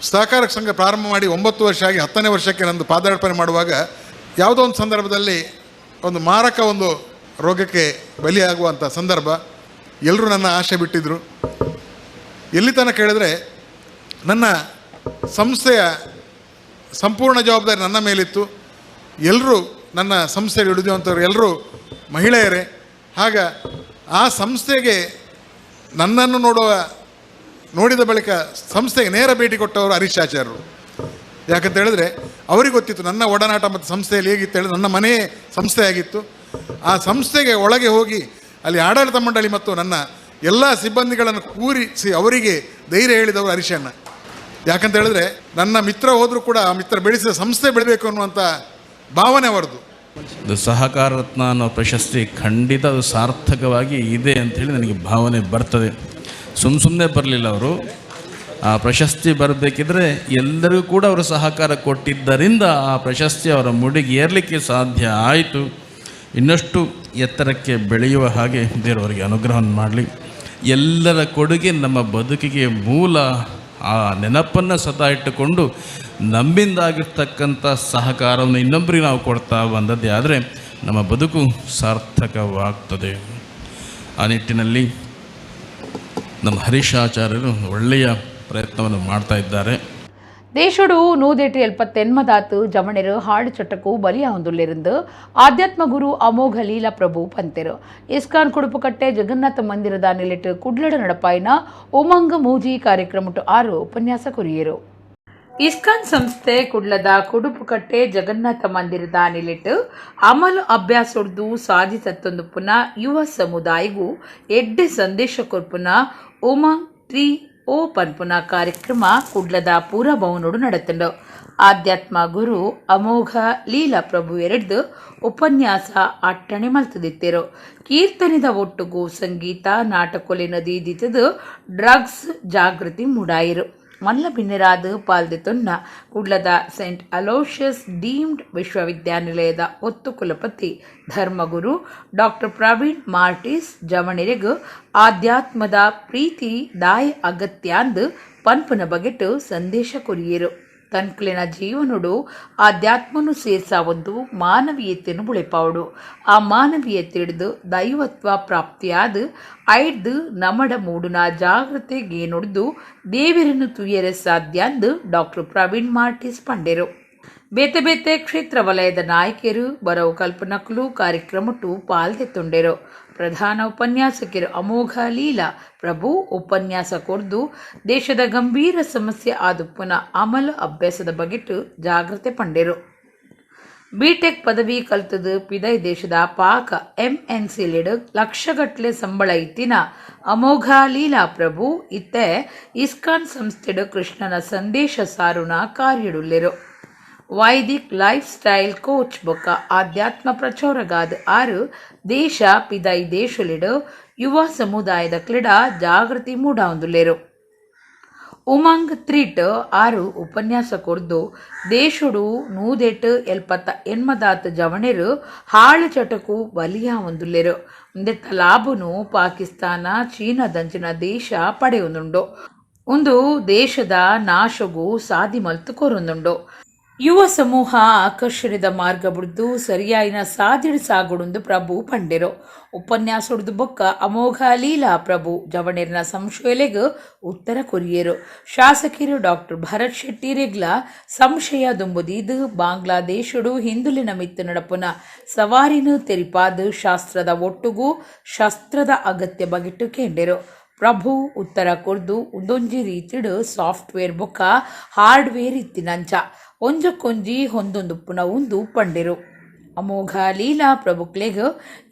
ಸಹಕಾರ ಸಂಘ ಪ್ರಾರಂಭ ಮಾಡಿ 9 ವರ್ಷ ಆಗಿ 10ನೇ ವರ್ಷಕ್ಕೆ ನಂದು ಪಾದಾರ್ಪಣೆ ಮಾಡುವಾಗ ಯಾವುದೋ ಒಂದು ಸಂದರ್ಭದಲ್ಲಿ ಒಂದು ಮಾರಕ ಒಂದು ರೋಗಕ್ಕೆ ಬಲಿಯಾಗುವಂಥ ಸಂದರ್ಭ. ಎಲ್ಲರೂ ನನ್ನ ಆಶೆ ಬಿಟ್ಟಿದ್ದರು. ಎಲ್ಲಿ ತನಕ ಕೇಳಿದ್ರೆ ನನ್ನ ಸಂಸ್ಥೆಯ ಸಂಪೂರ್ಣ ಜವಾಬ್ದಾರಿ ನನ್ನ ಮೇಲಿತ್ತು. ಎಲ್ಲರೂ ನನ್ನ ಸಂಸ್ಥೆಗೆ ಹಿಡಿದುವಂಥವ್ರು ಎಲ್ಲರೂ ಮಹಿಳೆಯರೇ. ಆಗ ಆ ಸಂಸ್ಥೆಗೆ ನನ್ನನ್ನು ನೋಡಿದ ಬಳಿಕ ಸಂಸ್ಥೆಗೆ ನೇರ ಭೇಟಿ ಕೊಟ್ಟವರು ಹರೀಶಾಚಾರ್ಯರು. ಯಾಕಂತ ಹೇಳಿದ್ರೆ ಅವರಿಗೆ ಗೊತ್ತಿತ್ತು ನನ್ನ ಒಡನಾಟ ಮತ್ತು ಸಂಸ್ಥೆಯಲ್ಲಿ ಹೇಗಿತ್ತು ಹೇಳಿ. ನನ್ನ ಮನೆಯೇ ಸಂಸ್ಥೆಯಾಗಿತ್ತು. ಆ ಸಂಸ್ಥೆಗೆ ಒಳಗೆ ಹೋಗಿ ಅಲ್ಲಿ ಆಡಳಿತ ಮಂಡಳಿ ಮತ್ತು ನನ್ನ ಎಲ್ಲ ಸಿಬ್ಬಂದಿಗಳನ್ನು ಕೂರಿಸಿ ಅವರಿಗೆ ಧೈರ್ಯ ಹೇಳಿದವರು ಹರೀಶಣ್ಣ. ಯಾಕಂತ ಹೇಳಿದ್ರೆ ನನ್ನ ಮಿತ್ರ ಹೋದರೂ ಕೂಡ ಆ ಮಿತ್ರ ಬೆಳೆಸಿದ ಸಂಸ್ಥೆ ಬೆಳಬೇಕು ಅನ್ನುವಂಥ ಭಾವನೆ ಅವರದು. ಇದು ಸಹಕಾರ ರತ್ನ ಅನ್ನೋ ಪ್ರಶಸ್ತಿ ಖಂಡಿತ ಅದು ಸಾರ್ಥಕವಾಗಿ ಇದೆ ಅಂಥೇಳಿ ನನಗೆ ಭಾವನೆ ಬರ್ತದೆ. ಸುಮ್ಮನೆ ಬರಲಿಲ್ಲ ಅವರು. ಆ ಪ್ರಶಸ್ತಿ ಬರಬೇಕಿದ್ರೆ ಎಲ್ಲರಿಗೂ ಕೂಡ ಅವರು ಸಹಕಾರ ಕೊಟ್ಟಿದ್ದರಿಂದ ಆ ಪ್ರಶಸ್ತಿ ಅವರ ಮುಡಿಗೆ ಏರಲಿಕ್ಕೆ ಸಾಧ್ಯ ಆಯಿತು. ಇನ್ನಷ್ಟು ಎತ್ತರಕ್ಕೆ ಬೆಳೆಯುವ ಹಾಗೆ ದೇವರವರಿಗೆ ಅನುಗ್ರಹವನ್ನು ಮಾಡಲಿ. ಎಲ್ಲರ ಕೊಡುಗೆ ನಮ್ಮ ಬದುಕಿಗೆ ಮೂಲ. ಆ ನೆನಪನ್ನು ಸದಾ ಇಟ್ಟುಕೊಂಡು ನಮ್ಮಿಂದಾಗಿರ್ತಕ್ಕಂಥ ಸಹಕಾರವನ್ನು ಇನ್ನೊಬ್ಬರಿಗೆ ನಾವು ಕೊಡ್ತಾ ಬಂದದ್ದೇ ಆದರೆ ನಮ್ಮ ಬದುಕು ಸಾರ್ಥಕವಾಗ್ತದೆ. ಆ ನಿಟ್ಟಿನಲ್ಲಿ ನಮ್ಮ ಹರೀಶಾಚಾರ್ಯರು ಒಳ್ಳೆಯ ಪ್ರಯತ್ನವನ್ನು ಮಾಡ್ತಾ ಇದ್ದಾರೆ. ദേശോടു 180 ജമണിര് ഹാട് ചട്ടക്കു ബലിയാവുന്നിരുന്ന് ಆಧ್ಯಾತ್ಮ ಗುರು ಅಮೋಘ ಲೀಲಾ ಪ್ರಭು ಪಂತೆರು ಇಸ್ಕಾನ್ ಕುಡುಪುಕಟ್ಟೆ ಜಗನ್ನಾಥ ಮಂದಿರದ ನಿಲಿಟ್ಟು ಕುಡ್ಲಡ ನಡಪಾಯಿನ ಉಮಂಗ ಮೂಜಿ ಕಾರ್ಯಕ್ರಮಟ್ಟು 6 ಉಪನ್ಯಾಸ ಕುರಿಯರು. ಇಸ್ಕಾನ್ ಸಂಸ್ಥೆ ಕುಡ್ಲದ ಕುಡುಪುಕಟ್ಟೆ ಜಗನ್ನಾಥ ಮಂದಿರದ ನಿಲಿಟ್ಟು ಅಮಲು ಅಭ್ಯಾಸೊಡ್ದು ಸಾಧಿಸತ್ತೊಂದು ಪುನಃ ಯುವ ಸಮುದಾಯಗೂ ಎಡ್ಡೆ ಸಂದೇಶ ಕೊರ್ಪುನ ಉಮಂಗ್ 3 ಪನ್ಪುನ ಕಾರ್ಯಕ್ರಮ ಕುಡ್ಲದ ಪೂರ ಭವನೋಡು ನಡೆತಂಡು. ಆಧ್ಯಾತ್ಮ ಗುರು ಅಮೋಘ ಲೀಲಾ ಪ್ರಭು ಎರಡ್ದು ಉಪನ್ಯಾಸ ಅಟ್ಟಣೆ ಮಲ್ತದಿತ್ತೇರು. ಕೀರ್ತನೆದ ಒಟ್ಟುಗೂ ಸಂಗೀತ ನಾಟಕೊಲೆ ನದಿ ದಿತ್ತದು ಡ್ರಗ್ಸ್ ಜಾಗೃತಿ ಮೂಡಾಯಿರು. ಮಲ್ಲ ಬಿನ್ನೆರಾದ ಪಾಲ್ದೆತೊನ್ನ ಕುಡ್ಲದ ಸೆಂಟ್ ಅಲೋಷಿಯಸ್ ಡೀಮ್ಡ್ ವಿಶ್ವವಿದ್ಯಾನಿಲಯದ ಒತ್ತು ಕುಲಪತಿ ಧರ್ಮಗುರು ಡಾಕ್ಟರ್ ಪ್ರವೀಣ್ ಮಾರ್ಟಿಸ್ ಜಮಣಿರೆಗು ಆಧ್ಯಾತ್ಮದ ಪ್ರೀತಿ ದಾಯ ಅಗತ್ಯಾಂದು ಪನ್ಪುನ ಬಗೆಟ್ಟು ಸಂದೇಶ ಕೊರಿಯರು. ತನ್ಕಲಿನ ಜೀವನೋಡು ಆಧ್ಯಾತ್ಮನು ಸೇರ್ಸ ಒಂದು ಮಾನವೀಯತೆಯನ್ನು ಬುಳೆಪಾವಡು. ಆ ಮಾನವೀಯತೆ ಹಿಡಿದು ದೈವತ್ವ ಪ್ರಾಪ್ತಿಯಾದ ಐಡ್ದು ನಮಡ ಮೂಡುನ ಜಾಗೃತೆಗೇನೊಡ್ದು ದೇವರನ್ನು ತುಯ್ಯರೆ ಸಾಧ್ಯ ಅಂದು ಡಾಕ್ಟರ್ ಪ್ರವೀಣ್ ಮಾರ್ಟಿಸ್ ಪಂಡೆರು. ಬೇತೆ ಬೇತೆ ಕ್ಷೇತ್ರ ವಲಯದ ನಾಯಕಿಯರು ಬರವು ಕಲ್ಪನಕಲು ಕಾರ್ಯಕ್ರಮಟ್ಟು ಪಾಲ್ದೆತ್ತೊಂಡೆರು. ಪ್ರಧಾನ ಉಪನ್ಯಾಸಕರು ಅಮೋಘ ಲೀಲಾ ಪ್ರಭು ಉಪನ್ಯಾಸ ಕೊಡ್ದು ದೇಶದ ಗಂಭೀರ ಸಮಸ್ಯೆ ಆದುಪ್ಪನ ಅಮಲು ಅಭ್ಯಾಸದ ಬಗೆಟ್ಟು ಜಾಗೃತೆ ಪಂಡೆರು. ಬಿಟೆಕ್ ಪದವಿ ಕಲ್ತದು ಪಿದೈ ದೇಶದ ಪಾಕ MNC ಲಿಡ್ ಲಕ್ಷಗಟ್ಲೆ ಸಂಬಳ ಇತ್ತಿನ ಅಮೋಘ ಲೀಲಾ ಪ್ರಭು ಇತ್ತೆ ಇಸ್ಕಾನ್ ಸಂಸ್ಥೆಡು ಕೃಷ್ಣನ ಸಂದೇಶ ಸಾರುನ ಕಾರ್ಯಡುಲ್ಲೆರು. ವೈದಿಕ್ ಲೈಫ್ ಸ್ಟೈಲ್ ಕೋಚ್ ಬೊಕ್ಕ ಆಧ್ಯಾತ್ಮ ಪ್ರಚೋರಗಾದ 6 ದೇಶ ಪಿದೈ ದೇಶಲಿಡು ಯುವ ಸಮುದಾಯದ ಕ್ರೀಡಾ ಜಾಗೃತಿ ಮೂಡಾವಂದುಲ್ಲೆರು. ಉಮಂಗ್ 3 6 ಉಪನ್ಯಾಸ ಕೊಡ್ದು ದೇಶುಡು 178 ಜವಣೆರು ಹಾಳು ಚಟಕು ಬಲಿಯಾವಂದುಲ್ಲೆರು. ಇಂದೆತ್ತ ಲಾಭನು ಪಾಕಿಸ್ತಾನ ಚೀನಾದಂಚಿನ ದೇಶ ಪಡೆಯೊಂದುಂಡು. ಒಂದು ದೇಶದ ನಾಶಗೂ ಸಾದಿ ಮಲ್ತು ಕೊರೊಂದುಂಡು. ಯುವ ಸಮೂಹ ಆಕರ್ಷಣದ ಮಾರ್ಗ ಬಿಡ್ದು ಸರಿಯಾಯಿನ ಸಾಧಿಡ್ ಸಾಗುಡುಂದು ಪ್ರಭು ಪಂಡೆರು ಉಪನ್ಯಾಸೊಡ್ದು ಬೊಕ್ಕ ಅಮೋಘ ಲೀಲಾ ಪ್ರಭು ಜವಣೇರ್ನ ಸಂಶಯಲೆಗ್ ಉತ್ತರ ಕೊರಿಯರು ಶಾಸಕರು ಡಾಕ್ಟರ್ ಭರತ್ ಶೆಟ್ಟಿ ರೆಗ್ಲ ಸಂಶಯ ದುಂಬುದೀದು ಬಾಂಗ್ಲಾದೇಶಡು ಹಿಂದುಲಿನ ಮಿತ್ತು ನಡಪುನ ಸವಾರಿನ ತೆರಿಪಾದು ಶಾಸ್ತ್ರದ ಒಟ್ಟುಗೂ ಶಸ್ತ್ರದ ಅಗತ್ಯ ಬಗೆಟ್ಟು ಕೇಂಡೆರು ಪ್ರಭು ಉತ್ತರ ಕೊರ್ದು ಒಂದೊಂಜಿ ರೀತಿಡ್ ಸಾಫ್ಟ್ವೇರ್ ಬೊಕ್ಕ ಹಾರ್ಡ್ವೇರ್ ಇತ್ತಿನಂಚ ಒಂಜಕ್ಕೊಂಜಿ ಹೊಂದೊಂದು ಪುನ ಒಂದು ಪಂಡೆರು ಅಮೋಘ ಲೀಲಾ ಪ್ರಭುಕ್ಲೆಗ್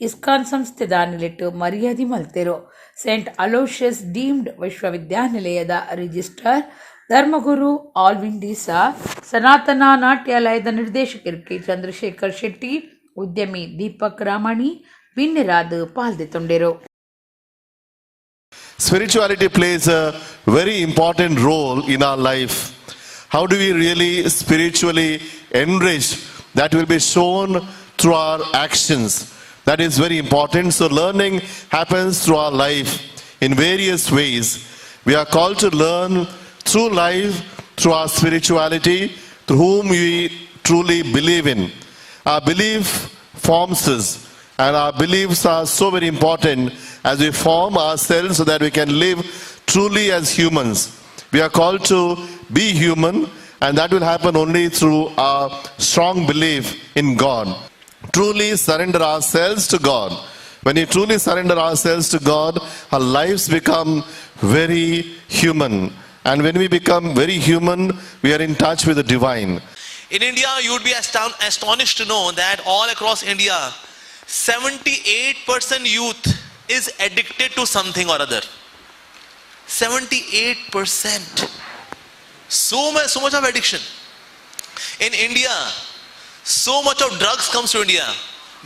ಇಸ್ಕಾನ್ ಸಂಸ್ಥೆ ದಾನಿಲೆಟ್ಟು ಮರ್ಯಾದೆ ಮಲ್ತೆರು ಸೆಂಟ್ ಅಲೋಷಿಯಸ್ ಡೀಮ್ಡ್ ವಿಶ್ವವಿದ್ಯಾನಿಲಯದ ರಿಜಿಸ್ಟ್ರಾರ್ ಧರ್ಮಗುರು ಆಲ್ವಿನ್ ಡೀಸಾ ಸನಾತನ ನಾಟ್ಯಾಲಯದ ನಿರ್ದೇಶಕರು ಕೆ ಚಂದ್ರಶೇಖರ್ ಶೆಟ್ಟಿ ಉದ್ಯಮಿ ದೀಪಕ್ ರಾಮಣಿ ಬಿನ್ನೆರಾದ್ ಪಾಲ್ದೆತೊಂಡೆರು. Spirituality plays a very important role in our life. How do we really spiritually enrich? That will be shown through our actions. That is very important. So learning happens through our life in various ways. We are called to learn through life, through our spirituality, through whom we truly believe in. Our belief forms us, and our beliefs are so very important as we form ourselves so that we can live truly as humans. We are called to be human, and that will happen only through our strong belief in God. Truly surrender ourselves to God. When we truly surrender ourselves to God, our lives become very human. And when we become very human, we are in touch with the divine. In India, you would be astonished to know that all across India, 78% youth is addicted to something or other. 78%. So much of addiction. In India, so much of drugs comes to India.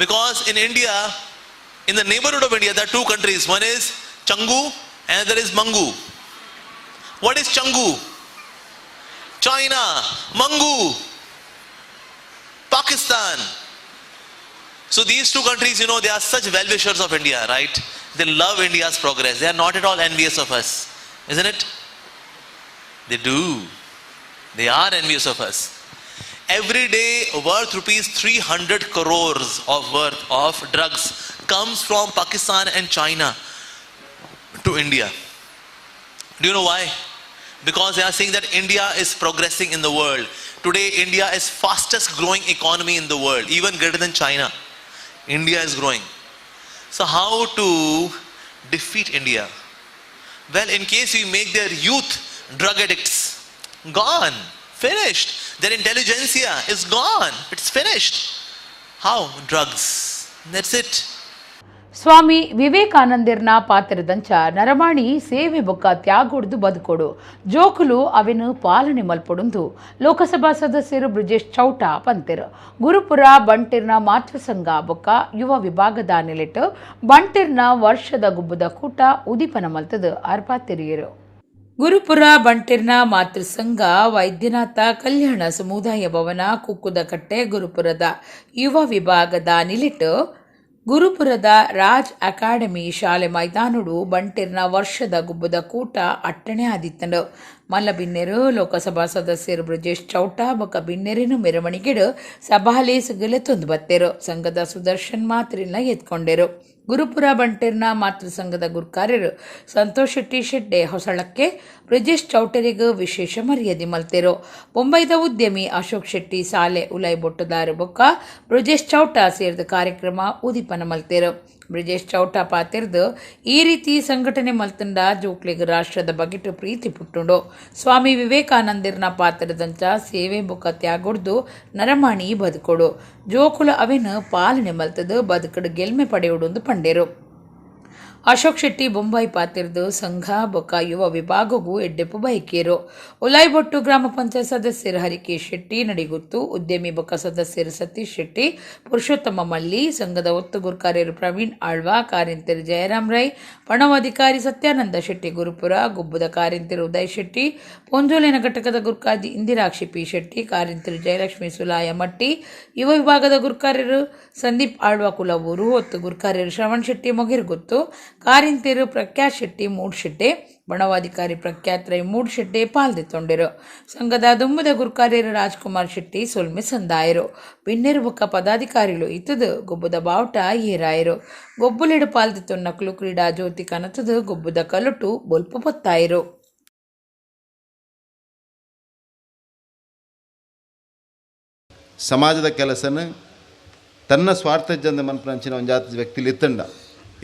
Because in India, in the neighborhood of India, there are two countries. One is Changu and another is Mangu. What is Changu? China. Mangu. Pakistan. So these two countries, they are such well-wishers of India, right? They love India's progress. They are not at all envious of us. Isn't it? They do. They are envious of us. Every day worth rupees 300 crores of worth of drugs comes from Pakistan and China to India. Do you know why? Because they are saying that India is progressing in the world. Today India is fastest growing economy in the world, even greater than China. India is growing. So how to defeat India? Well, in case we make their youth drug addicts, gone, finished. Their intelligentsia is gone. It's finished. How? Drugs. That's it. ಸ್ವಾಮಿ ವಿವೇಕಾನಂದರ್ನ ಪಾತ್ರದಂಚ ನರಮಾಣಿ ಸೇವೆ ಬೊಕ್ಕ ತ್ಯಾಗೋಡ್ದು ಬದುಕೋಡು ಜೋಕುಲು ಅವೆನು ಪಾಲನೆ ಮಲ್ಪೊಡುಂದು ಲೋಕಸಭಾ ಸದಸ್ಯರು ಬ್ರಿಜೇಶ್ ಚೌಟ ಪಂತೆರು ಗುರುಪುರ ಬಂಟಿರ್ನ ಮಾತೃಸಂಘ ಬೊಕ್ಕ ಯುವ ವಿಭಾಗದ ನೆಲೆಟ್ಟು ಬಂಟಿರ್ನ ವರ್ಷದ ಗುಬ್ಬದ ಕೂಟ ಉದಿಪನ ಮಲ್ತದು ಅರ್ಪಾತೆರಿಯರು. ಗುರುಪುರ ಬಂಟಿರ್ನ ಮಾತೃಸಂಘ ವೈದ್ಯನಾಥ ಕಲ್ಯಾಣ ಸಮುದಾಯ ಭವನ ಕುಕ್ಕುದಕಟ್ಟೆ ಗುರುಪುರದ ಯುವ ವಿಭಾಗದ ನಿಲಿಟ್ಟು ಗುರುಪುರದ ರಾಜ್ ಅಕಾಡೆಮಿ ಶಾಲೆ ಮೈದಾನುಡು ಬಂಟಿರ್ನ ವರ್ಷದ ಗುಬ್ಬದ ಕೂಟ ಅಟ್ಟಣೆ ಆದಿತ್ತಂಡು ಮಲ್ಲಬಿನ್ನೆರು ಲೋಕಸಭಾ ಸದಸ್ಯರು ಬ್ರಿಜೇಶ್ ಚೌಟ ಬೊಕ್ಕ ಬಿನ್ನೆರಿನ ಮೆರವಣಿಗೆಡು ಸಭಾಲೆ ಸುಗಲೆ ತುಂದು ಬತ್ತೆರು ಸಂಘದ ಸುದರ್ಶನ್ ಮಾತ್ರಿನ ಎತ್ಕೊಂಡೆರು. ಗುರುಪುರ ಬಂಟಿರ್ನ ಮಾತೃಸಂಘದ ಗುರುಕಾರ್ಯರು ಸಂತೋಷ್ ಶೆಟ್ಟಿ ಶೆಡ್ಡೆ ಹೊಸಳಕ್ಕೆ ಬ್ರಿಜೇಶ್ ಚೌಟರಿಗೂ ವಿಶೇಷ ಮರ್ಯಾದೆ ಮಲ್ತೆರು. ಮುಂಬೈದ ಉದ್ಯಮಿ ಅಶೋಕ್ ಶೆಟ್ಟಿ ಸಾಲೆ ಉಲೈ ಬೊಟ್ಟದಾರು ಬೊಕ್ಕ ಬ್ರಿಜೇಶ್ ಚೌಟ ಸೇರಿದ ಕಾರ್ಯಕ್ರಮ ಉದಿಪನ ಮಲ್ತೆರು. ಬ್ರಿಜೇಶ್ ಚೌಟ ಪಾತಿರ್ದು ಈ ರೀತಿ ಸಂಘಟನೆ ಮಲ್ತಂಡ ಜೋಕ್ಲಿಗೆ ರಾಷ್ಟ್ರದ ಬಗೆಟು ಪ್ರೀತಿ ಪುಟ್ಟುಂಡು ಸ್ವಾಮಿ ವಿವೇಕಾನಂದರ್ನ ಪಾತ್ರದಂಚ ಸೇವೆ ಬೊಕ್ಕ ತ್ಯಾಗೊಡ್ದು ನರಮಾಣಿ ಬದುಕೊಡು ಜೋಕುಲ ಅವೆನು ಪಾಲನೆ ಮಲ್ತದು ಬದುಕಡು ಗೆಲ್ಮೆ ಪಡೆಯುವುದು ಪಂಡೆರು. ಅಶೋಕ್ ಶೆಟ್ಟಿ ಬೊಂಬೈ ಪಾತಿರ್ದು ಸಂಘ ಬೊಕ್ಕ ಯುವ ವಿಭಾಗಗೂ ಎಡ್ಡೆಪ್ಪು ಬೈಕೇರು. ಉಲಾಯ್ಬೊಟ್ಟು ಗ್ರಾಮ ಪಂಚಾಯತ್ ಸದಸ್ಯರು ಹರಿಕೇಶ್ ಶೆಟ್ಟಿ ನಡಿಗುತ್ತು ಉದ್ಯಮಿ ಬೊಕ್ಕ ಸದಸ್ಯರು ಸತೀಶ್ ಶೆಟ್ಟಿ ಪುರುಷೋತ್ತಮ ಮಲ್ಲಿ ಸಂಘದ ಒತ್ತು ಗುರುಕಾರ್ಯರು ಪ್ರವೀಣ್ ಆಳ್ವಾ ಕಾರ್ಯಂತರು ಜಯರಾಮ್ ರೈ ಪಣವಾಧಿಕಾರಿ ಸತ್ಯಾನಂದ ಶೆಟ್ಟಿ ಗುರುಪುರ ಗುಬ್ಬದ ಕಾರ್ಯಂತರು ಉದಯ್ ಶೆಟ್ಟಿ ಪೊಂಜೋಲಿನ ಘಟಕದ ಗುರುಕಾದಿ ಇಂದಿರಾಕ್ಷಿ ಪಿ ಶೆಟ್ಟಿ ಕಾರ್ಯಂತರು ಜಯಲಕ್ಷ್ಮಿ ಸುಲಾಯ ಮಟ್ಟಿ ಯುವ ವಿಭಾಗದ ಗುರುಕಾರ್ಯರು ಸಂದೀಪ್ ಆಳ್ವಾ ಕುಲವೂರು ಒತ್ತು ಗುರುಕಾರ್ಯರು ಶ್ರವಣ್ ಶೆಟ್ಟಿ ಮೊಗಿರ್ಗುತ್ತು ಕಾರಿಂತೇರು ಪ್ರಖ್ಯಾತ್ ಶೆಟ್ಟಿ ಮೂಡ್ಶೆಟ್ಟೆ ಬಣವಾಧಿಕಾರಿ ಪ್ರಖ್ಯಾತ್ ರೈ ಮೂಡ್ಶೆಟ್ಟೆ ಪಾಲ್ದೆತ್ತೊಂಡೆರು. ಸಂಘದ ದುಮ್ಮದ ಗುರುಕಾರ್ಯರು ರಾಜ್ಕುಮಾರ್ ಶೆಟ್ಟಿ ಸೊಲ್ಮೆ ಸಂದಾಯರು. ಪಿನ್ನೆರು ಬೊಕ್ಕ ಪದಾಧಿಕಾರಿಗಳು ಇತ್ತದು ಗೊಬ್ಬುದ ಬಾವುಟ ಏರಾಯರು. ಗೊಬ್ಬುಲೆಡು ಪಾಲ್ದೆತ್ತೊನ್ನಕ್ಲು ಕ್ರೀಡಾ ಜ್ಯೋತಿ ಕನತದು ಗೊಬ್ಬುದ ಕಲುಟು ಬೊಲ್ಪು ಪೊತ್ತಾಯರು. ಸಮಾಜದ ಕೆಲಸನ ತನ್ನ ಸ್ವಾರ್ಥ ಜನ ಮನಪಂಚಿನ ಒಂದು ಜಾತಿ ವ್ಯಕ್ತಿಲಿ ಇತ್ತಂಡ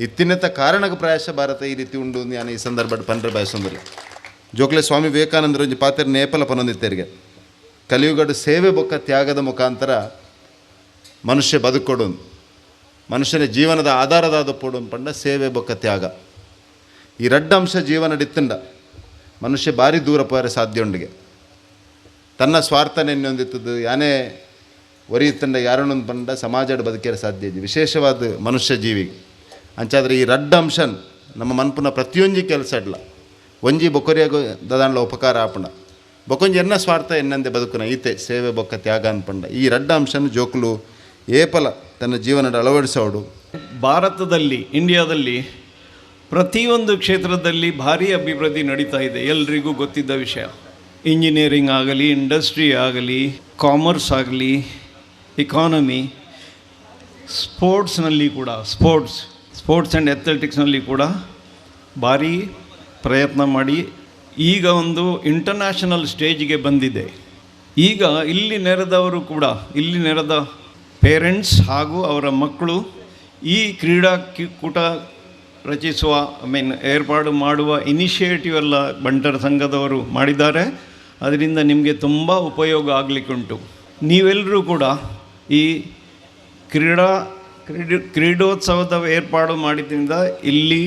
ಇತ್ತಿನತ್ತ ಕಾರಣಕ್ಕೆ ಪ್ರಾಯಶ ಭಾರತ ಈ ರೀತಿ ಉಂಡು ನಾನು ಈ ಸಂದರ್ಭ ಪಂಡ್ರೆ ಬಯಸಂದಿಲ್ಲ. ಜೋಕ್ಲೆ ಸ್ವಾಮಿ ವಿವೇಕಾನಂದರು ಒಂಜಿ ಪಾತ್ರ ನೇಪಲ ಪನೊಂದಿತ್ತೇರಿಗೆ ಕಲಿಯುಗಡು ಸೇವೆ ಬೊಕ್ಕ ತ್ಯಾಗದ ಮುಖಾಂತರ ಮನುಷ್ಯ ಬದುಕೊಡು, ಮನುಷ್ಯನ ಜೀವನದ ಆಧಾರದ ಪೋಡು ಪಂಡ ಸೇವೆ ಬೊಕ್ಕ ತ್ಯಾಗ. ಈ ಅಂಶ ಜೀವನ ಇತ್ತಂಡ ಮನುಷ್ಯ ಭಾರಿ ದೂರ ಪೋರೆ ಸಾಧ್ಯ ಉಂಡಿಗೆ. ತನ್ನ ಸ್ವಾರ್ಥ ನೆನ್ನೊಂದಿತ್ತದು ಯಾನೇ ಒರಿಯುತ್ತಂಡ ಯಾರನ್ನೊಂದು ಬಂಡ ಸಮಾಜದ ಬದುಕೇರ ಸಾಧ್ಯ ಇದೆ ವಿಶೇಷವಾದ ಮನುಷ್ಯ ಜೀವಿಗೆ. ಅಂಚಾದ್ರೆ ಈ ಅಂಶನ್ ನಮ್ಮ ಮನ್ಪುನ ಪ್ರತಿಯೊಂಜಿ ಕೆಲಸ ಇಡ್ಲ ಒಂಜಿ ಬೊಕೊರಿಯಾಗ ದದಾಂಡ್ಲ ಉಪಕಾರ ಆಪುಂಡ ಬೊಕೊಂಜಿ ಎನ್ನ ಸ್ವಾರ್ಥ ಎನ್ನಂದೆ ಬದುಕುನ ಈತೆ ಸೇವೆ ಬೊಕ್ಕ ತ್ಯಾಗ ಅನ್ಪಂಡ. ಈ ಅಂಶನ್ ಜೋಕುಲು ಏಪಲ ತನ್ನ ಜೀವನದ ಅಳವಡಿಸೋಡು. ಭಾರತದಲ್ಲಿ ಇಂಡಿಯಾದಲ್ಲಿ ಪ್ರತಿಯೊಂದು ಕ್ಷೇತ್ರದಲ್ಲಿ ಭಾರೀ ಅಭಿವೃದ್ಧಿ ನಡೀತಾ ಇದೆ, ಎಲ್ರಿಗೂ ಗೊತ್ತಿದ್ದ ವಿಷಯ. ಇಂಜಿನಿಯರಿಂಗ್ ಆಗಲಿ, ಇಂಡಸ್ಟ್ರಿ ಆಗಲಿ, ಕಾಮರ್ಸ್ ಆಗಲಿ, ಇಕಾನಮಿ, ಸ್ಪೋರ್ಟ್ಸ್ನಲ್ಲಿ ಕೂಡ ಸ್ಪೋರ್ಟ್ಸ್ ಆ್ಯಂಡ್ ಅಥ್ಲೆಟಿಕ್ಸ್ನಲ್ಲಿ ಕೂಡ ಭಾರೀ ಪ್ರಯತ್ನ ಮಾಡಿ ಈಗ ಒಂದು ಇಂಟರ್ನ್ಯಾಷನಲ್ ಸ್ಟೇಜ್ಗೆ ಬಂದಿದೆ. ಈಗ ಇಲ್ಲಿ ನೆರೆದವರು ಕೂಡ, ಇಲ್ಲಿ ನೆರೆದ ಪೇರೆಂಟ್ಸ್ ಹಾಗೂ ಅವರ ಮಕ್ಕಳು ಈ ಕ್ರೀಡಾಕೂಟ ರಚಿಸುವ ಏರ್ಪಾಡು ಮಾಡುವ ಇನಿಷಿಯೇಟಿವ್ ಎಲ್ಲ ಬಂಟರ ಸಂಘದವರು ಮಾಡಿದ್ದಾರೆ. ಅದರಿಂದ ನಿಮಗೆ ತುಂಬ ಉಪಯೋಗ ಆಗಲಿಕ್ಕುಂಟು. ನೀವೆಲ್ಲರೂ ಕೂಡ ಈ ಕ್ರೀಡೋತ್ಸವದ ಏರ್ಪಾಡು ಮಾಡಿದ್ರಿಂದ ಇಲ್ಲಿ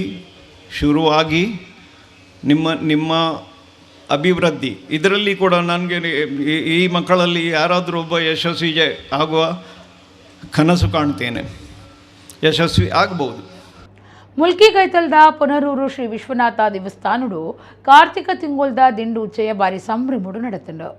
ಶುರುವಾಗಿ ನಿಮ್ಮ ಅಭಿವೃದ್ಧಿ ಇದರಲ್ಲಿ ಕೂಡ ನನಗೆ ಈ ಮಕ್ಕಳಲ್ಲಿ ಯಾರಾದರೂ ಒಬ್ಬ ಯಶಸ್ವಿ ಆಗುವ ಕನಸು ಕಾಣ್ತೇನೆ, ಯಶಸ್ವಿ ಆಗ್ಬೋದು. ಮುಲ್ಕಿ ಕೈತಲ್ದ ಪುನರೂರು ಶ್ರೀ ವಿಶ್ವನಾಥ ದೇವಸ್ಥಾನಡು ಕಾರ್ತಿಕ ತಿಂಗೊಲ್ದ ದಿಂಡು ಉಚ್ಚೆಯ ಬಾರಿ ಸಂಭ್ರಮಡು ನಡೆತಂಡು.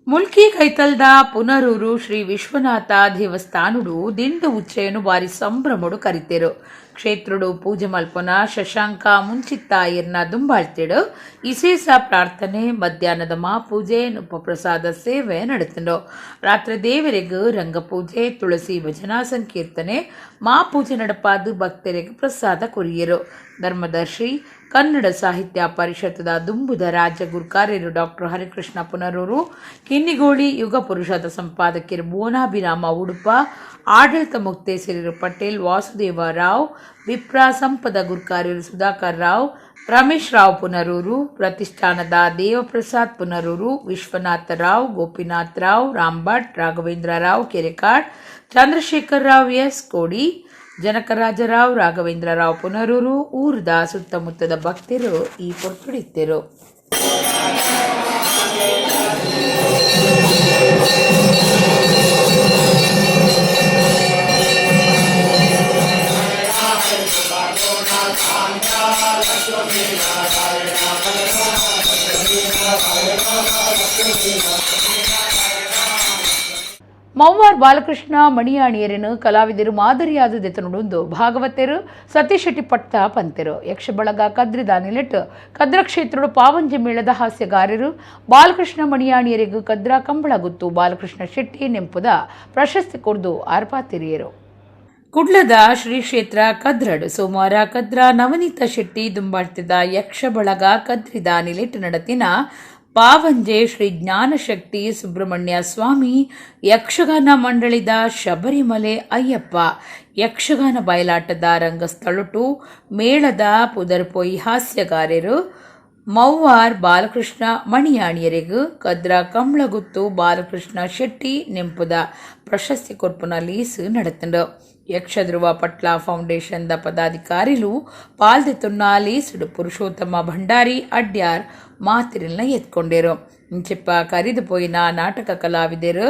ಮುಲ್ಕಿ ಕೈತಲ್ದ ಪುನರೂರು ಶ್ರೀ ವಿಶ್ವನಾಥ ದೇವಸ್ಥಾನಡು ದಿಂಡು ಉಚ್ಚೆಯನ್ನು ಬಾರಿ ಸಂಭ್ರಮಡು ಕರಿತೇರು. ಕ್ಷೇತ್ರಡು ಪೂಜೆ ಮಲ್ಪನ ಶಶಾಂಕ ಮುಂಚಿತ್ತಾಯರ್ನ ದುಂಬಾಳ್ತಿಡು ವಿಶೇಷ ಪ್ರಾರ್ಥನೆ, ಮಧ್ಯಾಹ್ನದ ಮಾಪೂಜೆ, ಉಪಪ್ರಸಾದ ಸೇವೆ ನಡೆತಂಡು. ರಾತ್ರಿ ದೇವರಿಗೆ ರಂಗಪೂಜೆ, ತುಳಸಿ ಭಜನಾ ಸಂಕೀರ್ತನೆ, ಮಾಪೂಜೆ ನಡಪಾದು ಭಕ್ತರಿಗೆ ಪ್ರಸಾದ ಕೊರಿಯರು. ಧರ್ಮದರ್ಶಿ ಕನ್ನಡ ಸಾಹಿತ್ಯ ಪರಿಷತ್ತದ ದುಂಬುದ ರಾಜ್ಯ ಗುರುಕಾರ್ಯರು ಡಾಕ್ಟರ್ ಹರಿಕೃಷ್ಣ ಪುನರೂರು, ಕಿನ್ನಿಗೋಳಿ ಯುಗ ಪುರುಷದ ಸಂಪಾದಕಿಯರು ಭುವನಾಭಿರಾಮ ಉಡುಪ, ಆಡಳಿತ ಮುಕ್ತೇಸರಿರು ಪಟೇಲ್ ವಾಸುದೇವ ರಾವ್, ವಿಪ್ರ ಸಂಪದ ಗುರುಕಾರ್ಯರು ಸುಧಾಕರ್ ರಾವ್, ರಮೇಶ್ ರಾವ್ ಪುನರೂರು, ಪ್ರತಿಷ್ಠಾನದ ದೇವಪ್ರಸಾದ್ ಪುನರೂರು, ವಿಶ್ವನಾಥ ರಾವ್, ಗೋಪಿನಾಥ್ ರಾವ್, ರಾಂಭಟ್, ರಾಘವೇಂದ್ರ ರಾವ್ ಕೆರೆಕಾಡ್, ಚಂದ್ರಶೇಖರ್ ರಾವ್ ಎಸ್ ಕೋಡಿ, ಜನಕರಾಜರಾವ್, ರಾಘವೇಂದ್ರ ರಾವ್ ಪುನರೂರು ಊರದ ಸುತ್ತಮುತ್ತದ ಭಕ್ತರು ಈ ಪೊರ್ಪುಡಿತ್ತರು. ಮೌವಾರ್ ಬಾಲಕೃಷ್ಣ ಮಣಿಯಾಣಿಯರನ್ನು ಕಲಾವಿದರು ಮಾದರಿಯಾದ ದೆತನುಡುಂದು ಭಾಗವತರು ಸತೀಶ್ ಶೆಟ್ಟಿ ಪಟ್ಟ ಪಂತೆರು ಯಕ್ಷ ಬಳಗ ಕದ್ರಿದ ನಿಲೆಟ್ಟು ಕದ್ರ ಕ್ಷೇತ್ರಡು ಪಾವಂಜೆ ಮೇಳದ ಹಾಸ್ಯಗಾರರು ಬಾಲಕೃಷ್ಣ ಮಣಿಯಾಣಿಯರಿಗೂ ಕದ್ರ ಕಂಬಳ ಗುತ್ತು ಬಾಲಕೃಷ್ಣ ಶೆಟ್ಟಿ ನೆಂಪುದ ಪ್ರಶಸ್ತಿ ಕೊರ್ದು ಆರ್ಪಾತಿರಿಯರು. ಕುಡ್ಲದ ಶ್ರೀ ಕ್ಷೇತ್ರ ಕದ್ರಡು ಸೋಮವಾರ ಕದ್ರ ನವನೀತ ಶೆಟ್ಟಿ ದುಂಬಾಡ್ತಿದ್ದ ಯಕ್ಷ ಬಳಗ ಕದ್ರಿದ ನಿಲೆಟ್ಟು ನಡತಿನ ಪಾವಂಜೆ ಶ್ರೀ ಜ್ಞಾನಶಕ್ತಿ ಸುಬ್ರಹ್ಮಣ್ಯ ಸ್ವಾಮಿ ಯಕ್ಷಗಾನ ಮಂಡಳಿದ ಶಬರಿಮಲೆ ಅಯ್ಯಪ್ಪ ಯಕ್ಷಗಾನ ಬಯಲಾಟದ ರಂಗಸ್ಥಳುಟು ಮೇಳದ ಪುದರ್ಪೊಯ್ ಹಾಸ್ಯಗಾರರು ಮೌವಾರ್ ಬಾಲಕೃಷ್ಣ ಮಣಿಯಾಣಿಯರಿಗೂ ಕದ್ರ ಕಂಬಳಗುತ್ತು ಬಾಲಕೃಷ್ಣ ಶೆಟ್ಟಿ ನೆಂಪುದ ಪ್ರಶಸ್ತಿ ಕೊರ್ಪುನ ಲೀಸು ನಡೆತಂಡು. ಯಕ್ಷಧ್ರುವ ಪಟ್ಲ ಫೌಂಡೇಶನ್ದ ಪದಾಧಿಕಾರಿಲು ಪಾಲ್ದೆತುನ್ನ ಲೀಸುಡು ಪುರುಷೋತ್ತಮ ಭಂಡಾರಿ ಅಡ್ಯಾರ್ ಮಾತಿರಿಲ್ನ ಎತ್ಕೊಂಡೇರು. ಇಂಚೆಪ್ಪ ಕರಿದು ಪೋಯಿನ ನಾಟಕ ಕಲಾವಿದರು